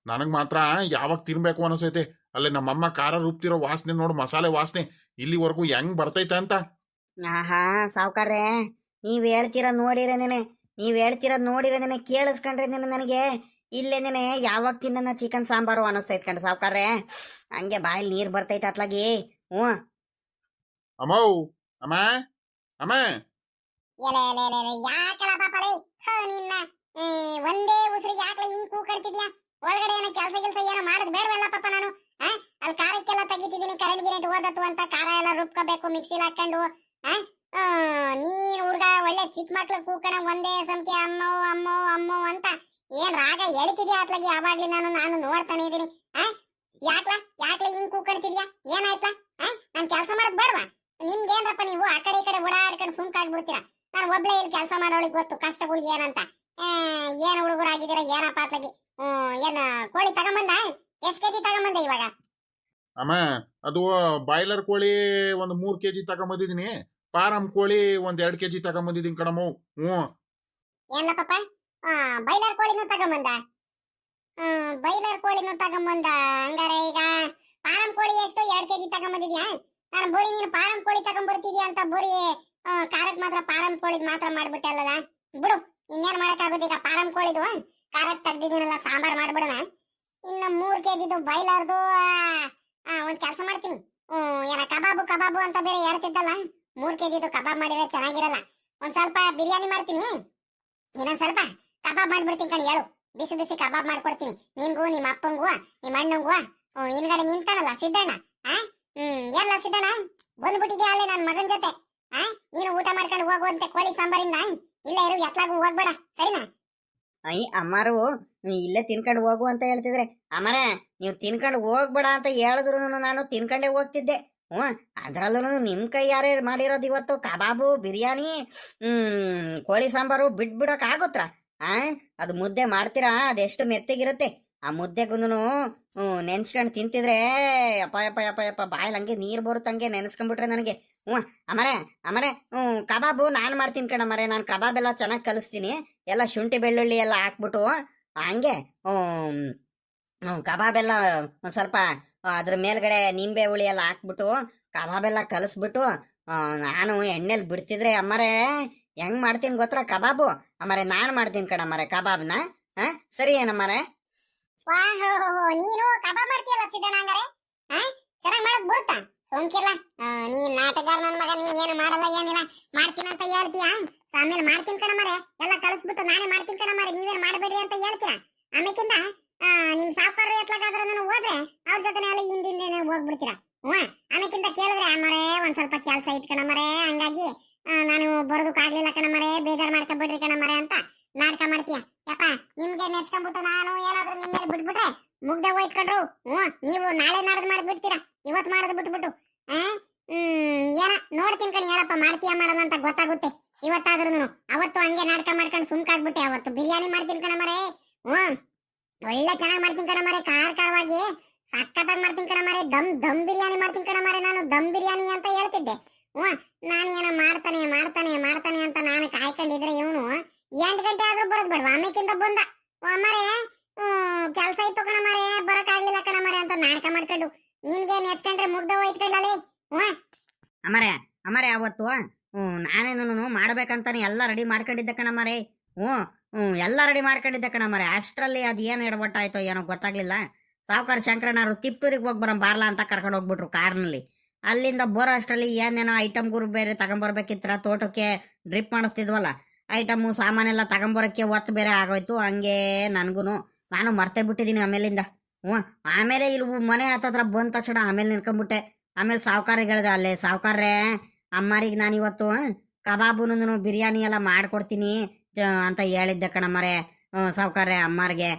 ನನಗ್ ಮಾತ್ರ ಯಾವಾಗ ತಿನ್ಬೇಕು ಅನಿಸೈತೆ. ಅಲ್ಲೇ ನಮ್ಮಮ್ಮ ಖಾರ ರುಬ್ತಿರೋ ವಾಸನೆ ನೋಡು, ಮಸಾಲೆ ವಾಸನೆ ಇಲ್ಲಿವರೆಗೂ ಹೆಂಗ್ ಬರ್ತೈತೆ ಅಂತ. ಸಾವ್ಕಾರ್ರೆ, ನೀವ್ ಹೇಳ್ತಿರೋದ್ ನೋಡಿರೇನೆ ಕೇಳಿಸ್ಕೊಂಡ್ರೆ ನನಗೆ ಇಲ್ಲೇನೇನೆ ಯಾವಾಗ ತಿನ್ನ ಚಿಕನ್ ಸಾಂಬಾರು ಅನಿಸ್ತೈತ್ ಕಂಡ್ರೆ ಸಾವ್ಕಾರ್ರೆ. ಹಂಗೆ ಬಾಯಲ್ಲಿ ನೀರ್ ಬರ್ತೈತೆ ಅತ್ಲಾಗಿ. ಅಮ್ಮ ಅಮ್ಮ ಅಮ್ಮ ನಿನ್ನ ಒಂದೇ ಉಸಿರು ಯಾಕಲ ಹಿಂಗ್ ಕೂಕರ್ತಿದ್ಯಾ? ಒಳಗಡೆ ಏನೋ ಕೆಲಸ ಏನೋ ಮಾಡೋದು ಬೇಡವಲ್ಲ ಪಾಪ ನಾನು. ಅಲ್ಲಿ ಖಾರಕ್ಕೆಲ್ಲ ತೆಗಿತಿದ್ದೀನಿ, ಕರೆಂಟ್ ಗಿರೆಂಟ್ ಓದತ್ತು ಅಂತ ಖಾರ ಎಲ್ಲ ರುಬ್ಕೋಬೇಕು ಮಿಕ್ಸಿಲಿ ಹಾಕೊಂಡು. ನೀನ್ ಹುಡ್ಗ ಒಳ್ಳೆ ಚಿಕ್ಕ ಮಕ್ಳು ಕೂಕಣ ಒಂದೇ ಸಮಕೆ ಅಮ್ಮೋ ಅಮ್ಮೋ ಅಮ್ಮೋ ಅಂತ ಏನ್ ರಾಗ ಹೇಳ್ತಿದ್ಯಾ ಅತ್ಲಾಗಿ? ಯಾವಾಗ್ಲಿ ನಾನು ನೋಡ್ತಾನೆ ಇದೀನಿ. ಯಾಕ್ಲ ಹಿಂಗ್ ಕೂಕಣ್ತಿದ್ಯಾ ಏನಾಯ್ತಾ ನಾನ್ ಕೆಲಸ ಮಾಡೋದ್ ಬೇಡವಾ ನಿಮ್ಗೇನ್ರಪ್ಪ ನೀವು ಆ ಕಡೆ ಈ ಕಡೆ ಓಡಾಡ್ಕೊಂಡು ಸುಮ್ಕಾಗ್ಬಿಡ್ತೀರಾ ನಾನು ಒಬ್ಳೆ ಇಲ್ಲಿ ಕೆಲಸ ಮಾಡೋಳಿಗೆ ಗೊತ್ತು ಕಷ್ಟಗಳು ಏನಂತ ಏನ್ ಹುಡುಗರಾಗಿದ್ದೀರ ಏನಪ್ಪ ಅತ್ಲಾಗಿ ಏನ್ ಕೋಳಿ ತಗೊಂಬಂದ ಎಷ್ಟ್ ಕೆಜಿ ತಗೊಂಬಂದ ಇವಾಗ ಅಮ್ಮ ಅದು ಬಾಯ್ಲರ್ ಕೋಳಿ ಒಂದು 3 kg ತಗೊಂಬಂದಿದೀನಿ. ಫಾರಂ ಕೋಳಿ ಒಂದ್ 2 kg ತಗೊಂಬಂದಿದೀನಿ ಕಣಮ್ಮ. ಏನ್ಲಪ್ಪ ಬೈಲರ್ ಕೋಳಿನೂ ತಗೊಂಬಂದ ಬೈಲರ್ ಕೋಳಿನೂ ತಗೊಂಬಂದ ಹಂಗಾರೆ ಈಗ ಫಾರಂ ಕೋಳಿ ಎಷ್ಟು 2 kg ತಗೊಂಬಂದಿದ್ಯಾ ನಾನು ಬೋರಿ ನೀನು ಫಾರಂ ಕೋಳಿ ತಗೊಂಡ್ಬರ್ತಿದ್ಯಾ ಅಂತ ಬೋರಿ ಖಾರಕ್ ಮಾತ್ರ ಫಾರಂ ಕೋಳಿದ್ ಮಾತ್ರ ಮಾಡ್ಬಿಟ್ಟೆ ಅಲ್ಲದ ಬಿಡು ಇನ್ನೇನ್ ಮಾಡಕ್ಕಾಗೋದು ಈಗ ಫಾರಂ ಕೋಳಿದು ಖಾರಕ್ ತೆಗ್ದಿದ್ದೀನಲ್ಲ ಸಾಂಬಾರ್ ಮಾಡ್ಬಿಡೋಣ ಇನ್ನು 3 kgದು ಬೈಲರ್ದು ಒಂದ್ ಕೆಲಸ ಮಾಡ್ತೀನಿ ಏನ ಕಬಾಬು ಅಂತ ಬೇರೆ ಹೇಳ್ತಿದ್ದಲ್ಲ 3 kgದು ಕಬಾಬ್ ಮಾಡಿದ್ರೆ ಚೆನ್ನಾಗಿರಲ್ಲ ಒಂದ್ ಸ್ವಲ್ಪ ಬಿರಿಯಾನಿ ಮಾಡ್ತೀನಿ ಇನ್ನೊಂದ್ ಸ್ವಲ್ಪ ಕಬಾಬ್ ಮಾಡ್ಬಿಡ್ತೀನಿ ಕಣಿ ಹೇಳು ಬಿಸಿ ಬಿಸಿ ಕಬಾಬ್ ಮಾಡ್ಕೊಡ್ತೀನಿ ನಿನ್ಗೂ ನಿಮ್ಮ ಅಪ್ಪಂಗೂ ನಿಮ್ಮ ಅಣ್ಣಂಗೂ ಹಿಂದ್ಗಡೆ ನಿಂತಾನಲ್ಲ ಸಿದ್ದಣ್ಣ ಎಲ್ಲ ಸಿದ್ದಣ್ಣ ಬಂದ್ಬಿಟ್ಟಿದ್ಯಾ ಅಲ್ಲೇ ನನ್ನ ಮಗನ್ ಜೊತೆ ನೀನು ಊಟ ಮಾಡ್ಕೊಂಡು ಹೋಗುವಂತೆ ಕೋಳಿ ಸಾಂಬಾರಿಂದ ಇಲ್ಲ ಇರು ಎತ್ಲಾಗೂ ಹೋಗ್ಬೇಡ ಸರಿನಾ ಅಮ್ಮಾರು ಇಲ್ಲೇ ತಿನ್ಕೊಂಡು ಹೋಗು ಅಂತ ಹೇಳ್ತಿದ್ರೆ ಅಮ್ಮರ ನೀವು ತಿನ್ಕೊಂಡು ಹೋಗ್ಬೇಡ ಅಂತ ಹೇಳಿದ್ರು ನಾನು ತಿನ್ಕೊಂಡೇ ಹೋಗ್ತಿದ್ದೆ ಅದ್ರಲ್ಲೂ ನಿಮ್ ಕೈ ಯಾರೇ ಮಾಡಿರೋದು ಇವತ್ತು ಕಬಾಬು ಬಿರಿಯಾನಿ ಕೋಳಿ ಸಾಂಬಾರು ಬಿಟ್ಬಿಡಕ್ ಆಗುತ್ತಾ ಅದು ಮುದ್ದೆ ಮಾಡ್ತೀರಾ ಅದೆಷ್ಟು ಮೆತ್ತಗಿರುತ್ತೆ ಆ ಮುದ್ದೆಗುನು ನೆನ್ಸ್ಕೊಂಡು ತಿಂತಿದ್ರೆ ಯಪ್ಪ ಯಪ್ಪ ಯಪ್ಪ ಯಪ್ಪ ಬಾಯಲ್ಲಿ ಹಂಗೆ ನೀರು ಬರುತ್ತಂಗೆ ನೆನೆಸ್ಕೊಂಡ್ಬಿಟ್ರೆ ನನಗೆ ಅಮರೆ ಕಬಾಬು ನಾನು ಮಾಡ್ತೀನಿ ಕಣಮ್ಮರೆ ನಾನು ಕಬಾಬ್ ಎಲ್ಲ ಚೆನ್ನಾಗಿ ಕಲಿಸ್ತೀನಿ ಎಲ್ಲ ಶುಂಠಿ ಬೆಳ್ಳುಳ್ಳಿ ಎಲ್ಲ ಹಾಕ್ಬಿಟ್ಟು ಹಂಗೆ ಕಬಾಬೆಲ್ಲ ಒಂದು ಸ್ವಲ್ಪ ಅದ್ರ ಮೇಲ್ಗಡೆ ನಿಂಬೆ ಹುಳಿ ಎಲ್ಲ ಹಾಕ್ಬಿಟ್ಟು ಕಬಾಬೆಲ್ಲ ಕಲಿಸ್ಬಿಟ್ಟು ನಾನು ಎಣ್ಣೆಲಿ ಬಿಡ್ತಿದ್ರೆ ಅಮ್ಮರೆ ಹೆಂಗ್ ಮಾಡ್ತೀನಿ ಗೊತ್ತಾ ಕಬಾಬು ಅಮ್ಮರೆ ನಾನು ಮಾಡ್ತೀನಿ ಕಣಮ್ಮರೆ ಕಬಾಬ್ನ ಸರಿ ಏನಮ್ಮರೆ ನೀನು ಕಬಾಬ್ ಮಾಡ್ತೀಯಲ್ಲ ಸಿದ್ದಣ್ಣ ಹಂಗಾರೆ ಚೆನ್ನಾಗಿ ಮಾಡೋದ್ ಬರುತ್ತಾ ಸೋಂಕಿಲ್ಲ ನೀನ್ ನಾಟಗಾರ ನನ್ ಮಗ ನೀನ್ ಏನು ಮಾಡಲ್ಲ ಏನಿಲ್ಲ ಮಾಡ್ತೀನಿ ಅಂತ ಹೇಳ್ತೀಯಾ ಆಮೇಲೆ ಮಾಡ್ತೀನಿ ಕಣಮ್ಮರೆ ಎಲ್ಲ ಕಲಿಸ್ಬಿಟ್ಟು ನಾನೇ ಮಾಡ್ತೀನಿ ಕಣಮ್ಮರೆ ನೀವೇನ್ ಮಾಡಬೇಡ್ರಿ ಅಂತ ಹೇಳ್ತೀರಾ ಆಮೇಕಿಂದ ನಿಮ್ ಸಾವುಕಾರ ಎತ್ಲಾಗಾದ್ರೆ ನಾನು ಹೋದ್ರೆ ಅವ್ರ ಜೊತೆ ಎಲ್ಲ ಹಿಂದಿಂದೇನೆ ಹೋಗ್ಬಿಡ್ತೀರಾ ಆಮೇಕಿಂದ ಕೇಳಿದ್ರೆ ಅಮ್ಮರೇ ಒಂದ್ ಸ್ವಲ್ಪ ಕೆಲಸ ಇತ್ತು ಕಣಮ್ಮರೆ ಹಂಗಾಗಿ ನಾನು ಬರೋದಕ್ಕಾಗ್ಲಿಲ್ಲ ಕಣಮ್ಮರೆ ಬೇಜಾರ್ ಮಾಡ್ಕೊಬಿಡ್ರಿ ಕಣಮ್ಮರೆ ಅಂತ ನಾಟಕ ಮಾಡ್ತೀಯ ಯಪ್ಪ ನಿಮ್ಗೆ ನೆಚ್ಕೊಂಡ್ಬಿಟ್ಟು ನಾನು ಏನಾದ್ರೂ ನಿಮ್ ಮೇಲೆ ಬಿಟ್ಬಿಟ್ರೆ ಮುಗ್ದೆ ಹೋಯ್ತ್ಕೊಂಡ್ರು ನೀವು ನಾಳೆ ನಾಡ್ದು ಮಾಡ್ಬಿಡ್ತೀರಾ ಇವತ್ ಮಾಡೋದು ಬಿಟ್ಬಿಟ್ಟು ಏನ ನೋಡ್ತೀನಿ ಕಣಿ ಏನಪ್ಪ ಮಾಡ್ತೀಯ ಮಾಡೋಣ ಅಂತ ಗೊತ್ತಾಗುತ್ತೆ ಇವತ್ತಾದ್ರೂ ಅವತ್ತು ಹಂಗೆ ನಾಟಕ ಮಾಡ್ಕೊಂಡು ಸುಮ್ಕಾಗ್ಬಿಟ್ಟೆ ಅವತ್ತು ಬಿರಿಯಾನಿ ಮಾಡ್ತೀನಿ ಕಣಮ್ಮರೆ ಒಳ್ಳೆ ಚೆನ್ನಾಗಿ ಮಾಡ್ತೀನಿ ಕಣಮ್ಮರೆ ಖಾರವಾಗಿ ಸಕ್ಕತ್ತಾಗಿ ಮಾಡ್ತೀನಿ ಕಣಮ್ಮರೆ ದಮ್ ಬಿರಿಯಾನಿ ಮಾಡ್ತೀನಿ ಕಣಮ್ಮರೆ ನಾನು ದಮ್ ಬಿರಿಯಾನಿ ಅಂತ ಹೇಳ್ತಿದ್ದೆ ನಾನು ಏನೋ ಮಾಡ್ತಾನೆ ಅಂತ ನಾನು ಕಾಯ್ಕೊಂಡಿದ್ರೆ ಇವನು 8 ಗಂಟೆ ಆದ್ರೂ ಬರೋದ್ ಬೇಡ ಆಮೇಕಿಂದ ಬಂದ ಅಮ್ಮರೇ ಕೆಲ್ಸ ಇತ್ತು ಕಣಮ್ಮರೆ ಬರಕ್ಕಾಗ್ಲಿಲ್ಲ ಕಣಮ್ಮರೆ ಅಂತ ನಾಟಕ ಮಾಡ್ಕೊಂಡು ನಿನ್ಗೆ ನೆಚ್ಕೊಂಡ್ರೆ ಮುಗ್ದ ಹೋಯ್ತ್ಕೊಂಡಲೇ ಅಮ್ಮರೆ ಅವತ್ತು ನಾನೇನು ಮಾಡ್ಬೇಕಂತಾನೆ ಎಲ್ಲ ರೆಡಿ ಮಾಡ್ಕೊಂಡಿದ್ದೆ ಕಣಮ್ಮರೆ ಎಲ್ಲ ರೆಡಿ ಮಾಡ್ಕೊಂಡಿದ್ದೆ ಕಣಮ್ಮರೆ ಅಷ್ಟರಲ್ಲಿ ಅದು ಏನು ಎಡವಟ್ಟಾಯ್ತೋ ಏನೋ ಗೊತ್ತಾಗ್ಲಿಲ್ಲ ಸಾವುಕಾರ ಶಂಕರಣ್ಣರು ತಿಪ್ಟೂರಿಗೆ ಹೋಗಿ ಬರೋ ಬಾರ್ಲಾ ಅಂತ ಕರ್ಕೊಂಡು ಹೋಗ್ಬಿಟ್ರು ಕಾರ್ನಲ್ಲಿ ಅಲ್ಲಿಂದ ಬರೋ ಅಷ್ಟರಲ್ಲಿ ಏನೇನೋ ಐಟಮ್ಗಳು ಬೇರೆ ತಗೊಂಬರ್ಬೇಕಿತ್ತರ ತೋಟಕ್ಕೆ ಡ್ರಿಪ್ ಮಾಡಿಸ್ತಿದ್ವಲ್ಲ ಐಟಮು ಸಾಮಾನೆಲ್ಲ ತಗೊಂಬರಕ್ಕೆ ಒತ್ತು ಬೇರೆ ಆಗೋಯ್ತು ಹಂಗೆ ನಾನು ಮರ್ತೇ ಬಿಟ್ಟಿದ್ದೀನಿ ಆಮೇಲಿಂದ ಆಮೇಲೆ ಇಲ್ಲಿ ಮನೆ ಹತ್ತತ್ರ ಬಂದ ತಕ್ಷಣ ಆಮೇಲೆ ನಿನ್ಕೊಂಡ್ಬಿಟ್ಟೆ ಆಮೇಲೆ ಸಾವುಕಾರಿಗೆ ಹೇಳಿದೆ ಅಲ್ಲೇ ಸಾವುಕಾರ್ರೆ ಅಮ್ಮಾರಿಗೆ ನಾನು ಇವತ್ತು ಕಬಾಬುನು ಬಿರಿಯಾನಿ ಎಲ್ಲ ಮಾಡ್ಕೊಡ್ತೀನಿ ಅಂತ ಹೇಳಿದ್ದೆ ಕಣಮ್ಮರೆ ಸಾವುಕಾರ್ರೆ ಅಮ್ಮಾರಿಗೆ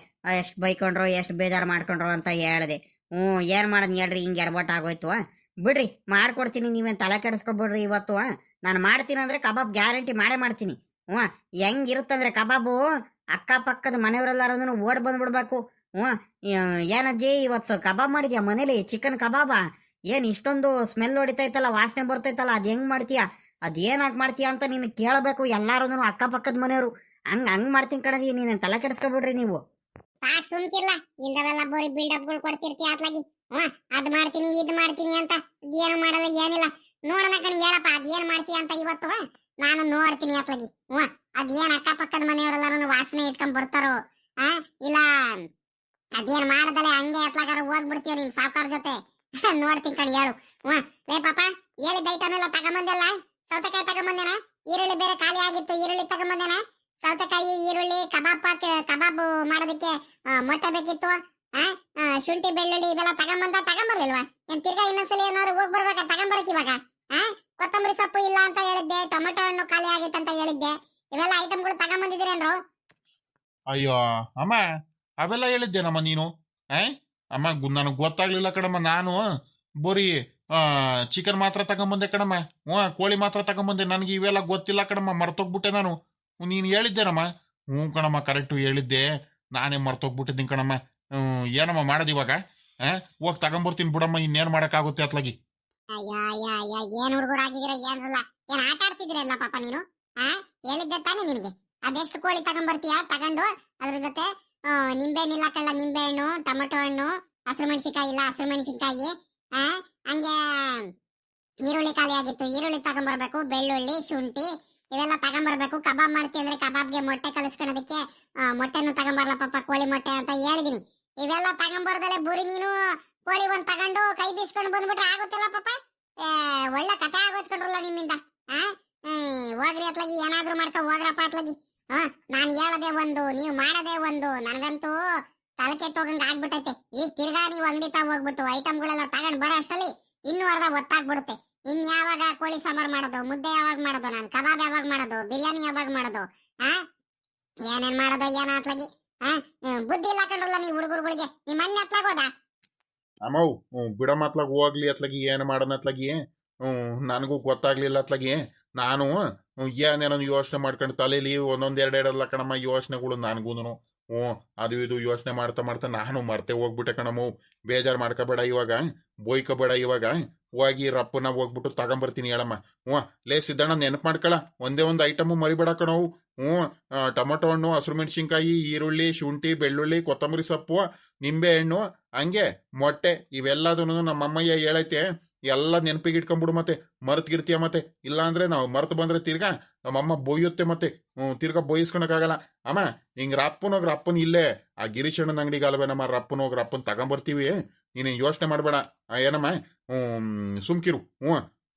ಎಷ್ಟು ಬೈಕೊಂಡ್ರು ಎಷ್ಟು ಬೇಜಾರು ಮಾಡ್ಕೊಂಡ್ರು ಅಂತ ಹೇಳಿದೆ ಏನು ಮಾಡೋದು ಹೇಳ್ರಿ ಹಿಂಗೆ ಎಡಬಟ್ಟು ಆಗೋಯ್ತು ಬಿಡ್ರಿ ಮಾಡ್ಕೊಡ್ತೀನಿ ನೀವೇನು ತಲೆ ಕೆಡಿಸ್ಕೊಬಿಡ್ರಿ ಇವತ್ತು ನಾನು ಮಾಡ್ತೀನಿ ಅಂದರೆ ಕಬಾಬ್ ಗ್ಯಾರಂಟಿ ಮಾಡೇ ಮಾಡ್ತೀನಿ ಹೆಂಗಿರುತ್ತಂದ್ರೆ ಕಬಾಬು ಅಕ್ಕಪಕ್ಕದ ಮನೆಯವರೆಲ್ಲರೂ ಓಡ್ ಬಂದ್ಬಿಡ್ಬೇಕು ಏನಜ್ಜಿ ಇವತ್ತು ಕಬಾಬ್ ಮಾಡಿದ್ಯಾ ಮನೇಲಿ ಚಿಕನ್ ಕಬಾಬ ಏನು ಇಷ್ಟೊಂದು ಸ್ಮೆಲ್ ಹೊಡಿತೈತಲ್ಲ ವಾಸನೆ ಬರ್ತೈತಲ್ಲ ಅದು ಹೆಂಗ್ ಮಾಡ್ತೀಯ ಅದೇನಾಗಿ ಮಾಡ್ತೀಯ ಅಂತ ನೀನು ಕೇಳಬೇಕು ಎಲ್ಲಾರು ಅಕ್ಕಪಕ್ಕದ ಮನೆಯವರು ಹಂಗ್ ಮಾಡ್ತೀನಿ ಕಣಜಿ ನೀನು ತಲೆ ಕೆಡಿಸ್ಕೊಬಿಡ್ರಿ ನೀವು ಸುಮ್ಕಿಲ್ಲ ಇಲ್ದವೆಲ್ಲ ಬೋರಿ ಬಿಲ್ಡಪ್ಗಳು ಕೊಡ್ತಿರ್ತೀಯ ಅತ್ಲಾಗಿ ಅದ್ ಮಾಡ್ತೀನಿ ಇದ್ ಮಾಡ್ತೀನಿ ಅಂತ ಏನು ಮಾಡಲ್ಲ ಏನಿಲ್ಲ ನೋಡೋಣ ಕಣಿ ಹೇಳಪ್ಪ ಅದೇನ್ ಮಾಡ್ತೀಯ ಅಂತ ಇವತ್ತು ನಾನು ನೋಡ್ತೀನಿ ಅತ್ಲಾಗಿ ಅದೇನ್ ಅಕ್ಕಪಕ್ಕದ ಮನೆಯವರೆಲ್ಲಾರು ವಾಸನೆ ಇಟ್ಕೊಂಡ್ ಬರ್ತಾರೋ ಇಲ್ಲ ಅದೇನ್ ಮಾಡದಲ್ಲ ಹಂಗೆ ಅತ್ಲಾಗಾರ ಹೋಗ್ಬಿಡ್ತೀವ ನಿಮ್ ಸಾವುಕಾರ ಜೊತೆ ನೋಡ್ತೀನಿ ಕಣಿ ಹೇಳು ಲೇ ಪಾಪ ಹೇಳಿದ ಐಟಮ್ ಎಲ್ಲ ತಗೊಂಬಂದೆಲ್ಲ ಸೌತೆಕಾಯಿ ತಗೊಂಬಂದೇನ ಈರುಳ್ಳಿ ಬೇರೆ ಖಾಲಿ ಆಗಿತ್ತು ಈರುಳ್ಳಿ ತಗೊಂಬಂದೇನ ಸೌತೆಕಾಯಿ ಈರುಳ್ಳಿ ಕಬಾಬ್ ಮಾಡೋದಕ್ಕೆ ಮೊಟ್ಟೆ ಬೇಕಿತ್ತು ಶುಂಠಿ ಬೆಳ್ಳುಳ್ಳಿ ಇವೆಲ್ಲ ತಗೊಂಬರ್ಲಿಲ್ವಾ ಏನ್ ತಿರ್ಗಾ ಇನ್ನೊಂದ್ಸಲ ಏನಾದ್ರು ಹೋಗಿ ಬರ್ಬೇಕಾ ತಗೊಂಬರಕ್ ಇವಾಗ ಕೊತ್ತಂಬರಿ ಸೊಪ್ಪು ಇಲ್ಲ ಅಂತ ಹೇಳಿದ್ದೆ ಟೊಮೆಟೊ ಹಣ್ಣು ಖಾಲಿ ಆಗಿತ್ತು ಅಂತ ಹೇಳಿದ್ದೆ ಇವೆಲ್ಲ ಐಟಮ್ಗಳು ತಗೊಂಬಂದಿದ್ದೀರೇನ್ರು ಅಯ್ಯೋ ಅಮ್ಮ ಅವೆಲ್ಲ ಹೇಳಿದ್ದೇನಮ್ಮ ನೀನು ಅಮ್ಮ ನನಗೆ ಗೊತ್ತಾಗ್ಲಿಲ್ಲ ಕಣಮ್ಮ. ನಾನು ಬರೀ ಚಿಕನ್ ಮಾತ್ರ ತಗೊಂಬಂದೆ ಕಣಮ್ಮ. ಕೋಳಿ ಮಾತ್ರ ತಗೊಂಬಂದೆ. ನನಗೆ ಇವೆಲ್ಲ ಗೊತ್ತಿಲ್ಲ ಕಣಮ್ಮ, ಮರ್ತೋಗ್ಬಿಟ್ಟೆ ನಾನು. ನೀನು ಹೇಳಿದ್ದೇನಮ್ಮ? ಹ್ಞೂ ಕಣಮ್ಮ, ಕರೆಕ್ಟು ಹೇಳಿದ್ದೆ. ನಾನೇ ಮರ್ತೋಗ್ಬಿಟ್ಟಿದ್ದೀನಿ ಕಣಮ್ಮ. ಏನಮ್ಮ ಮಾಡೋದು ಇವಾಗ? ಹೋಗಿ ತಗೊಂಬರ್ತೀನಿ ಬಿಡಮ್ಮ, ಇನ್ನೇನು ಮಾಡೋಕ್ಕಾಗುತ್ತೆ ಅತ್ಲಾಗಿ. ಅಯ್ಯ ಅಯ್ಯ ಅಯ್ಯ, ಏನ್ ಹುಡುಗರಾಗಿದ್ದೀರ ಏನ್ರಲ್ಲ, ಏನ್ ಆಟ ಆಡ್ತಿದ್ದೀರಲ್ಲ ಪಾಪ ನೀನು. ಹೇಳಿದ್ದೆ ತಾನೇ ನಿನಗೆ, ಅದೆಷ್ಟು ಕೋಳಿ ತಗೊಂಡ್ಬರ್ತೀಯ, ತಗೊಂಡು ಅದ್ರ ಜೊತೆ ನಿಂಬೆಹಣ್ಣು ಇಲ್ಲ ಕಳ್ಳ, ನಿಂಬೆಹಣ್ಣು, ಟೊಮೆಟೊ ಹಣ್ಣು, ಹಸಿರು ಮೆಣಸಿನ್ಕಾಯಿ ಇಲ್ಲ ಹಸಿರು ಮೆಣಸಿನ್ಕಾಯಿ, ಹಂಗೆ ಈರುಳ್ಳಿ ಖಾಲಿ ಆಗಿತ್ತು, ಈರುಳ್ಳಿ ತಗೊಂಡ್ಬರ್ಬೇಕು, ಬೆಳ್ಳುಳ್ಳಿ, ಶುಂಠಿ ಇವೆಲ್ಲ ತಗೊಂಡ್ಬರ್ಬೇಕು. ಕಬಾಬ್ ಮಾಡ್ತಿ ಅಂದ್ರೆ ಕಬಾಬ್ಗೆ ಮೊಟ್ಟೆ ಕಲಿಸ್ಕೊಳೋದಕ್ಕೆ ಮೊಟ್ಟೆನು ತಗೊಂಬರ್ಲ ಪಾಪ, ಕೋಳಿ ಮೊಟ್ಟೆ ಅಂತ ಹೇಳಿದೀನಿ. ಇವೆಲ್ಲ ತಗೊಂಬರ್ದಲೆ ಬುರಿ ನೀನು ಕೋಳಿ ಒಂದ್ ತಗೊಂಡು ಕೈ ಬೀಸ್ಕೊಂಡು ಬಂದ್ಬಿಟ್ರೆ ಆಗುತ್ತಿಲ್ಲ ಪಾಪ. ಒಳ್ಳೆ ಕಥೆ ಆಗೋತ್ಕೊಂಡ್ರಲ್ಲ ನಿಮ್ಮಿಂದ. ಹೋಗ್ರಿ ಅತ್ಲಾಗಿ, ಏನಾದ್ರೂ ಮಾಡ್ಕೊ ಹೋಗ್ರಪ್ಪ ಅತ್ಲಾಗಿ. ನಾನು ಹೇಳದೆ ಒಂದು, ನೀವು ಮಾಡದೆ ಒಂದು. ನನ್ಗಂತೂ ತಲೆ ಕೆಟ್ಟೋಗಂಗ ಆಗ್ಬಿಟ್ಟೈತೆ. ಈಗ ತಿರ್ಗಾ ನೀವು ಅಂಗಡಿ ತಾ ಹೋಗ್ಬಿಟ್ಟು ಐಟಮ್ಗಳೆಲ್ಲ ತಗೊಂಡ್ ಬರೋ ಅಷ್ಟರಲ್ಲಿ ಇನ್ನೂ ಅರ್ಧ ಒತ್ತಾಗ್ಬಿಡುತ್ತೆ. ಇನ್ ಯಾವಾಗ ಕೋಳಿ ಸಾಂಬಾರ್ ಮಾಡೋದು, ಮುದ್ದೆ ಯಾವಾಗ ಮಾಡೋದು, ನಾನು ಕಬಾಬ್ ಯಾವಾಗ ಮಾಡೋದು, ಬಿರಿಯಾನಿ ಯಾವಾಗ ಮಾಡೋದು, ಏನೇನ್ ಮಾಡೋದು ಏನ ಅತ್ಲಾಗಿ. ಬುದ್ಧಿ ಇಲ್ಲ ಕಂಡ್ರಲ್ಲ ನೀವು ಹುಡುಗರುಗಳಿಗೆ. ನಿಮ್ಮ ಮಣ್ಣೆ ಅತ್ಲಾಗೋದ ಅಮ್ಮವ್ ಬಿಡಮ್ಮ ಅತ್ಲಾಗ, ಹೋಗ್ಲಿ ಅತ್ಲಾಗಿ, ಏನು ಮಾಡೋಣ ಅತ್ಲಾಗಿ. ನನಗೂ ಗೊತ್ತಾಗ್ಲಿಲ್ಲ ಅತ್ಲಾಗಿ. ನಾನು ಏನೇನೋ ಯೋಚನೆ ಮಾಡ್ಕೊಂಡು ತಲೆಯಲ್ಲಿ ಒಂದೊಂದ್ ಎರಡೆರಡಲ್ಲ ಕಣಮ್ಮ ಯೋಚನೆಗಳು ನನಗೂನು. ಅದು ಇದು ಯೋಚನೆ ಮಾಡ್ತಾ ಮಾಡ್ತಾ ನಾನು ಮರ್ತೆ ಹೋಗ್ಬಿಟ್ಟೆ ಕಣಮ್ಮ. ಬೇಜಾರು ಮಾಡ್ಕೋಬೇಡ ಇವಾಗ, ಬೋಯ್ಕೋಬೇಡ ಇವಾಗ. ಹೋಗಿ ರಪ್ಪನ ಹೋಗ್ಬಿಟ್ಟು ತಗೊಂಬರ್ತೀನಿ ಹೇಳಮ್ಮ. ಲೇ ಸಿದ್ದಣ್ಣ, ನೆನಪು ಮಾಡ್ಕೊಳ, ಒಂದೇ ಒಂದು ಐಟಮು ಮರಿಬೇಡ ಕಣವು. ಟೊಮೊಟೊ ಹಣ್ಣು, ಹಸಿರು ಮೆಣಸಿನ್ಕಾಯಿ, ಈರುಳ್ಳಿ, ಶುಂಠಿ, ಬೆಳ್ಳುಳ್ಳಿ, ಕೊತ್ತಂಬರಿ ಸೊಪ್ಪು, ನಿಂಬೆ ಹಣ್ಣು, ಹಂಗೆ ಮೊಟ್ಟೆ, ಇವೆಲ್ಲದನ್ನು ನಮ್ಮಮ್ಮಯ್ಯ ಹೇಳೈತೆ. ಎಲ್ಲ ನೆನಪಿಗೆ ಇಟ್ಕೊಂಡ್ಬಿಡು, ಮತ್ತೆ ಮರ್ತ್ಗಿರ್ತೀಯ ಮತ್ತೆ. ಇಲ್ಲ ಅಂದ್ರೆ ನಾವು ಮರ್ತು ಬಂದ್ರೆ ತಿರ್ಗಾ ನಮ್ಮಮ್ಮ ಬೋಯುತ್ತೆ ಮತ್ತೆ. ತಿರ್ಗಾ ಬೋಯಿಸ್ಕೊಳಕ್ಕಾಗಲ್ಲ. ಅಮ್ಮ ಹಿಂಗ್ ರಪ್ಪನೋಗಿ ರಪ್ಪನ್ ಇಲ್ಲೇ ಆ ಗಿರೀಶಣ್ಣನ ಅಂಗಡಿಗೆ ಅಲ್ವೇ ನಮ್ಮ ರಪ್ಪನೋಗಿ ರಪ್ಪನ್ ತಗೊಂಬರ್ತೀವಿ. ನೀನು ಯೋಚನೆ ಮಾಡ್ಬೇಡ ಏನಮ್ಮ. ಸುಮ್ಕಿರು.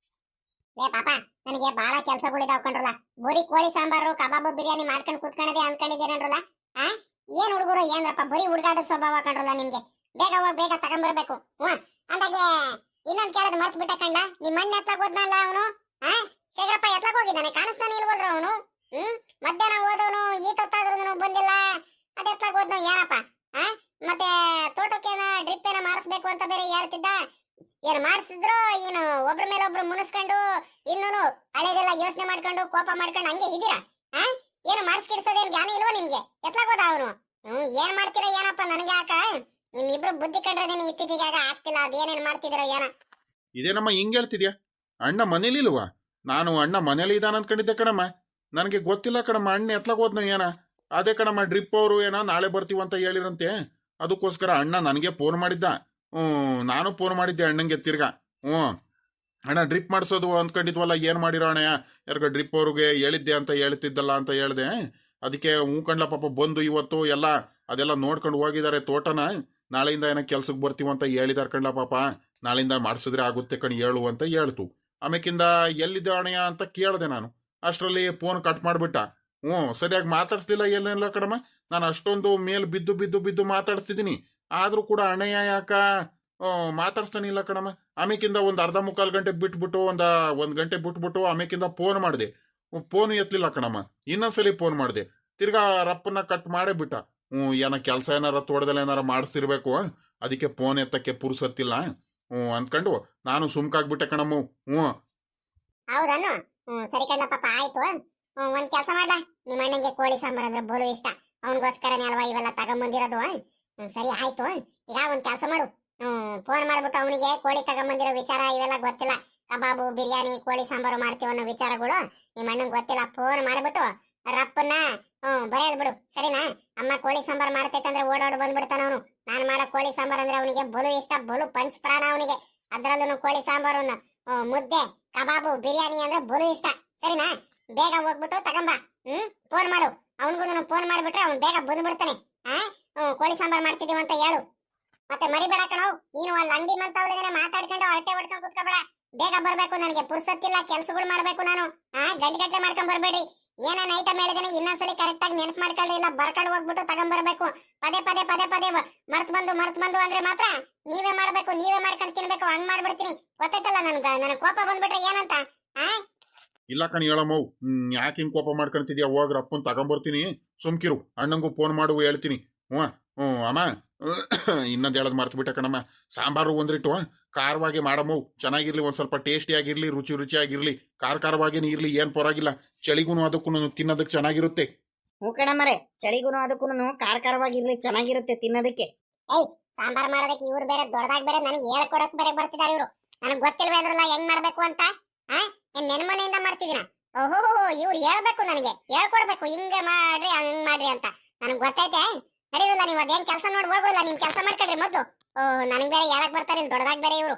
ಪಾಪ, ನನಗೆ ಬಹಳ ಕೆಲಸಗಳಿದಾವ್ ಕಂಡ್ರಲ್ಲ. ಬರೀ ಕೋಳಿ ಸಾಂಬಾರು, ಕಬಾಬು, ಬಿರಿಯಾನಿ ಮಾಡ್ಕೊಂಡು ಕೂತ್ಕೊಂಡದೆ ಅನ್ಕೊಂಡಿದ್ದೀರಲ್ಲ. ಏನ್ ಹುಡುಗರು ಏನ್ರಪ್ಪ, ಬರೀ ಹುಡುಗಾಟ ಸ್ವಭಾವ ಕಂಡ್ರಲ್ಲ ನಿಮ್ಗೆ. ಬೇಗ ಹೋಗಿ ಬೇಗ ತಗೊಂಡ್ಬರ್ಬೇಕು. ಅಂದಾಗೆ ಇನ್ನೊಂದ್ ಕೇಳದ್ ಮರ್ತ್ ಬಿಟ್ಟ ಕಂಡ್ಲ, ನಿಮ್ ಮಣ್ಣೆ ಎತ್ಲಾಗ ಹೋದ್ನಲ್ಲ ಅವನು. ಶೇಖರಪ್ಪ ಎತ್ಲಾಗ ಹೋಗಿದ್ದಾನೆ, ಕಾಣಿಸ್ತಾನೆ ಇಲ್ವಲ್ರ ಅವನು. ಮಧ್ಯಾಹ್ನ ಹೋದವನು ಈಟೊತ್ತಾದ್ರೂ ಬಂದಿಲ್ಲ, ಅದ್ ಎತ್ಲಾಗ ಹೋದ್ನು ಏನಪ್ಪ. ಮತ್ತೆ ತೋಟಕ್ಕೇನ ಡ್ರಿಪ್ ಏನ ಮಾಡಿಸ್ಬೇಕು ಅಂತ ಬೇರೆ ಹೇಳ್ತಿದ್ದ. ಏನ್ ಮಾಡಿಸಿದ್ರು ಏನು ಒಬ್ರ ಮೇಲೆ ಒಬ್ರು ಮುನಿಸ್ಕೊಂಡು ಇನ್ನೂನು ಹಳೆದೆಲ್ಲ ಯೋಚನೆ ಮಾಡ್ಕೊಂಡು ಕೋಪ ಮಾಡ್ಕೊಂಡು ಹಂಗೆ ಇದೀರಾ. ಏನು ಮಾಡಿಸ್ಕಿಡ್ಸೋದೇನ್ ಜ್ಞಾನ ಇಲ್ವಾ ನಿಮ್ಗೆ? ಎತ್ಲಾಗೋದ ಅವನು. ಏನ್ ಮಾಡ್ತೀರಾ ಏನಪ್ಪ, ನನಗೆ ಯಾಕ ನಿಮ್ಮಿಬ್ರು ಬುದ್ಧಿ ಕಂಡ್ರದೇನೆ ಇತ್ತೀಚೆಗಾಗ ಆಗ್ತಿಲ್ಲ. ಅದೇನೇನ್ ಮಾಡ್ತಿದಿರೋ ಏನ. ಇದೇನಮ್ಮ ಹಿಂಗ್ ಹೇಳ್ತಿದ್ಯಾ? ಅಣ್ಣ ಮನೇಲಿ ಇಲ್ವಾ? ನಾನು ಅಣ್ಣ ಮನೇಲಿ ಇದಾನ ಅನ್ಕೊಂಡಿದ್ದೆ ಕಣಮ್ಮ. ನನಗೆ ಗೊತ್ತಿಲ್ಲ ಕಣಮ್ಮ, ಅಣ್ಣ ಎತ್ಲಾಗ ಹೋದ್ನ ಏನ. ಅದೇ ಕಣಮ್ಮ, ಡ್ರಿಪ್ ಅವರು ಏನೋ ನಾಳೆ ಬರ್ತೀವಂತ ಹೇಳಿರಂತೆ. ಅದಕ್ಕೋಸ್ಕರ ಅಣ್ಣ ನನಗೆ ಫೋನ್ ಮಾಡಿದ್ದ. ನಾನು ಫೋನ್ ಮಾಡಿದ್ದೆ ಅಣ್ಣಂಗೆ ತಿರ್ಗಾ. ಅಣ್ಣ ಡ್ರಿಪ್ ಮಾಡಿಸೋದು ಅಂದ್ಕೊಂಡಿದ್ವಲ್ಲ, ಏನ್ ಮಾಡಿರೋ ಅಣ್ಣಯ್ಯ, ಯಾರಿಗ ಡ್ರಿಪ್ ಅವ್ರಿಗೆ ಹೇಳಿದ್ದೆ ಅಂತ ಹೇಳ್ತಿದ್ದಲ್ಲ ಅಂತ ಹೇಳ್ದೆ. ಅದಕ್ಕೆ ಕಣ್ಲ ಪಾಪ ಬಂದು ಇವತ್ತು ಎಲ್ಲ ಅದೆಲ್ಲ ನೋಡ್ಕೊಂಡು ಹೋಗಿದ್ದಾರೆ ತೋಟನ. ನಾಳೆಯಿಂದ ಏನೋ ಕೆಲ್ಸಕ್ಕೆ ಬರ್ತೀವಂತ ಹೇಳಿದಾರೆ ಕಣ್ಲ ಪಾಪ. ನಾಳೆಯಿಂದ ಮಾಡಿಸಿದ್ರೆ ಆಗುತ್ತೆ ಕಣ್ ಹೇಳು ಅಂತ ಹೇಳ್ತು. ಆಮೇಕಿಂದ ಎಲ್ಲಿದ್ದೆ ಅಣ್ಣಯ್ಯ ಅಂತ ಕೇಳಿದೆ ನಾನು. ಅಷ್ಟರಲ್ಲಿ ಫೋನ್ ಕಟ್ ಮಾಡಿಬಿಟ್ಟ. ಸರಿಯಾಗಿ ಮಾತಾಡ್ಸ್ಲಿಲ್ಲ ಏನಿಲ್ಲ ಕಣಮ್ಮ. ನಾನು ಅಷ್ಟೊಂದು ಮೇಲ್ ಬಿದ್ದು ಬಿದ್ದು ಬಿದ್ದು ಮಾತಾಡ್ಸ್ತಿದ್ದೀನಿ, ಆದ್ರೂ ಕೂಡ ಅಣ್ಣಯ್ಯ ಯಾಕ ಮಾತಾಡ್ಸ್ತಾನಿಲ್ಲ ಕಣಮ್ಮ. ಆಮೇಕಿಂದ ಒಂದು ಅರ್ಧ ಮುಕ್ಕಾಲು ಗಂಟೆ ಬಿಟ್ಬಿಟ್ಟು ಒಂದ್ ಗಂಟೆ ಬಿಟ್ಬಿಟ್ಟು ಆಮೇಕಿಂದ ಫೋನ್ ಮಾಡಿದೆ. ಫೋನ್ ಎತ್ತಲಿಲ್ಲ ಕಣಮ್ಮ. ಇನ್ನೊಂದ್ಸಲಿ ಫೋನ್ ಮಾಡಿದೆ, ತಿರ್ಗಾ ರಪ್ಪನ್ನ ಕಟ್ ಮಾಡೇ ಬಿಟ್ಟ. ಏನೋ ಕೆಲಸ ಏನಾರ ತೋಟದಲ್ಲಿ ಏನಾರ ಮಾಡಿಸಿರ್ಬೇಕು, ಅದಕ್ಕೆ ಫೋನ್ ಎತ್ತಕ್ಕೆ ಪುರ್ಸತ್ತಿಲ್ಲ ಅಂದ್ಕೊಂಡು ನಾನು ಸುಮ್ಕಾಗ್ಬಿಟ್ಟೆ ಕಣಮ್ಮ. ಹೌದನ್ನು? ಸರಿ ಕಣ್ಣ ಪಾಪ, ಆಯ್ತು. ಒಂದ್ ಕೆಲಸ ಮಾಡ್ಲಾ, ನಿಮ್ಮ ಅಣ್ಣಂಗೆ ಕೋಳಿ ಸಾಂಬಾರ್ ಅಂದ್ರೆ ಬೋಲು ಇಷ್ಟ, ಅವನಿಗೋಸ್ಕರನೇ ಅಲ್ವಾ ಇವೆಲ್ಲ ತಗೊಂಬಂದಿರೋದು. ಸರಿ ಆಯ್ತು. ಈಗ ಒಂದ್ ಕೆಲಸ ಮಾಡು, ಫೋನ್ ಮಾಡ್ಬಿಟ್ಟು ಅವನಿಗೆ ಕೋಳಿ ತಗೊಂಬಂದಿರೋ ವಿಚಾರ ಇವೆಲ್ಲ ಗೊತ್ತಿಲ್ಲ, ಕಬಾಬು, ಬಿರಿಯಾನಿ, ಕೋಳಿ ಸಾಂಬಾರು ಮಾಡ್ತೀವಿ ಅನ್ನೋ ವಿಚಾರಗಳು ನಿಮ್ಮ ಅಣ್ಣಂಗೆ ಗೊತ್ತಿಲ್ಲ. ಫೋನ್ ಮಾಡ್ಬಿಟ್ಟು ರಪ್ಪನ್ನ ಬರೆಯದ್ ಬಿಡು, ಸರಿನಾ? ಅಮ್ಮ ಕೋಳಿ ಸಾಂಬಾರ್ ಮಾಡ್ತೈತಂದ್ರೆ ಓಡಾಡು ಬಂದ್ಬಿಡ್ತಾನ ಅವನು. ನಾನ್ ಮಾಡೋ ಕೋಳಿ ಸಾಂಬಾರ್ ಅಂದ್ರೆ ಅವನಿಗೆ ಬೋಲು ಇಷ್ಟ, ಬೋಲು ಪಂಚ್ ಪ್ರಾಣ ಅವನಿಗೆ. ಅದ್ರಲ್ಲೂ ಕೋಳಿ ಸಾಂಬಾರು, ಮುದ್ದೆ, ಕಬಾಬು, ಬಿರಿಯಾನಿ ಅಂದ್ರೆ ಬೋಲು ಇಷ್ಟ, ಸರಿನಾ? ಬೇಗ ಹೋಗ್ಬಿಟ್ಟು ತಗೊಂಬ. ಫೋನ್ ಮಾಡು ಅವನ್ಗೂ. ಫೋನ್ ಮಾಡ್ಬಿಟ್ರೆ ಅವ್ನು ಬೇಗ ಬಂದ್ಬಿಡ್ತಾನೆ. ಕೋಳಿ ಸಾಂಬಾರ್ ಮಾಡ್ತಿದೀವ ಅಂತ ಹೇಳು. ಮತ್ತೆ ಮರಿಬೇಡ ಕಣವ್, ನೀನು ಅಲ್ಲಿ ಅಂಗಡಿ ಮಂತವಳಿಗೆ ಮಾತಾಡ್ಕೊಂಡು ಹೊರಟೆ ಹೊಡ್ಕೊಂಡ್ ಕುತ್ಕೋಬೇಡ. ಬೇಗ ಬರ್ಬೇಕು, ನನಗೆ ಪುರ್ಸತ್ತಿಲ್ಲ, ಕೆಲ್ಸಗಳು ಮಾಡ್ಬೇಕು ನಾನು. ಗಂಟೆ ಮಾಡ್ಕೊಂಡ್ ಬರ್ಬೇಡ್ರಿ. ಏನೇನ್ ಐಟಮ್ ಹೇಳಿದ್ರೆ ಇನ್ನೊಂದ್ಸಲಿ ಕರೆಕ್ಟ್ ಆಗಿ ನೆನಪು ಮಾಡ್ಕೊಳ್ಳಿ, ಇಲ್ಲ ಬರ್ಕೊಂಡು ಹೋಗ್ಬಿಟ್ಟು ತಗೊಂಡ್ಬರ್ಬೇಕು. ಪದೇ ಪದೇ ಪದೇ ಪದೇ ಮರ್ತ್ ಬಂದು ಅಂದ್ರೆ ಮಾತ್ರ ನೀವೇ ಮಾಡ್ಬೇಕು, ನೀವೇ ಮಾಡ್ಕೊಂಡು ತಿನ್ಬೇಕು. ಹಂಗ್ ಮಾಡ್ಬಿಡ್ತೀನಿ, ಗೊತ್ತೈತಲ್ಲ ನನಗೆ ಕೋಪ ಬಂದ್ಬಿಟ್ರೆ ಏನಂತ. ಇಲ್ಲ ಕಣ್ ಹೇಳಮ್ಮವ್, ಯಾಕೆ ಹಿಂಗ್ ಕೋಪ ಮಾಡ್ಕೊಂತಿದ್ಯಾ? ಹೋಗ್ರ ಅಪ್ಪನ್ ತಗೊಂಬರ್ತೀನಿ, ಸುಮ್ಕಿರು. ಅಣ್ಣಂಗೂ ಫೋನ್ ಮಾಡು ಹೇಳ್ತೀನಿ. ಅಮ್ಮ ಇನ್ನೊಂದು ಹೇಳೋದು ಮರ್ತು ಬಿಟ್ಟೆ ಕಣಮ್ಮ. ಸಾಂಬಾರು ಒಂದ್ರಿಟ್ಟು ಖಾರವಾಗಿ ಮಾಡಮ್ಮು, ಚೆನ್ನಾಗಿರ್ಲಿ, ಒಂದ್ ಸ್ವಲ್ಪ ಟೇಸ್ಟಿಯಾಗಿರ್ಲಿ, ರುಚಿ ರುಚಿಯಾಗಿರ್ಲಿ, ಖಾರವಾಗಿನೇ ಇರ್ಲಿ, ಏನ್ ಪರವಾಗಿಲ್ಲ. ಚಳಿಗೂನು ಅದಕ್ಕೂ ತಿನ್ನೋದಕ್ಕೆ ಚೆನ್ನಾಗಿರುತ್ತೆ. ಹೂ ಕಣಮ್ಮರೆ, ಚಳಿಗೂನು ಅದಕ್ಕೂ ಖಾರವಾಗಿರ್ಲಿ, ಚೆನ್ನಾಗಿರುತ್ತೆ ತಿನ್ನೋದಕ್ಕೆ. ಏಯ್, ಸಾಂಬಾರ್ ಮಾಡೋದಕ್ಕೆ ಇವ್ರು ಬೇರೆ ದೊಡ್ಡದಾಗಿ ಬೇರೆ ನನಗೆ ಹೇಳ್ಕೊಡಕ್ ಬೇರೆ ಬರ್ತಿದ್ದಾರೆ ಇವರು. ನನಗೆ ಗೊತ್ತಿಲ್ವೇ ಅಂದ್ರಲ್ಲ ಹೆಂಗ್ ಮಾಡ್ಬೇಕು ಅಂತ. ನೆನ್ಮನೆಯಿಂದ ಮಾಡ್ತಿದ್ದೀನ. ಓಹೋ, ಇವ್ರು ಹೇಳ್ಬೇಕು, ನನಗೆ ಹೇಳ್ಕೊಡ್ಬೇಕು, ಹಿಂಗ ಮಾಡ್ರಿ ಹಂಗ್ ಮಾಡ್ರಿ ಅಂತ. ನನಗೆ ಗೊತ್ತೈತೆ. ನಡೀರಲ್ಲ, ನೀವು ಅದೇನ್ ಕೆಲಸ ನೋಡಿ ಹೋಗೋಲ್ಲ, ನಿಮ್ ಕೆಲಸ ಮಾಡ್ಕೊಳ್ರಿ ಮೊದ್ಲು. ನನಗ್ ಬೇರೆ ಹೇಳಕ್ ಬರ್ತಾರೆ, ದೊಡ್ಡದಾಗಿ ಬೇರೆ ಇವರು.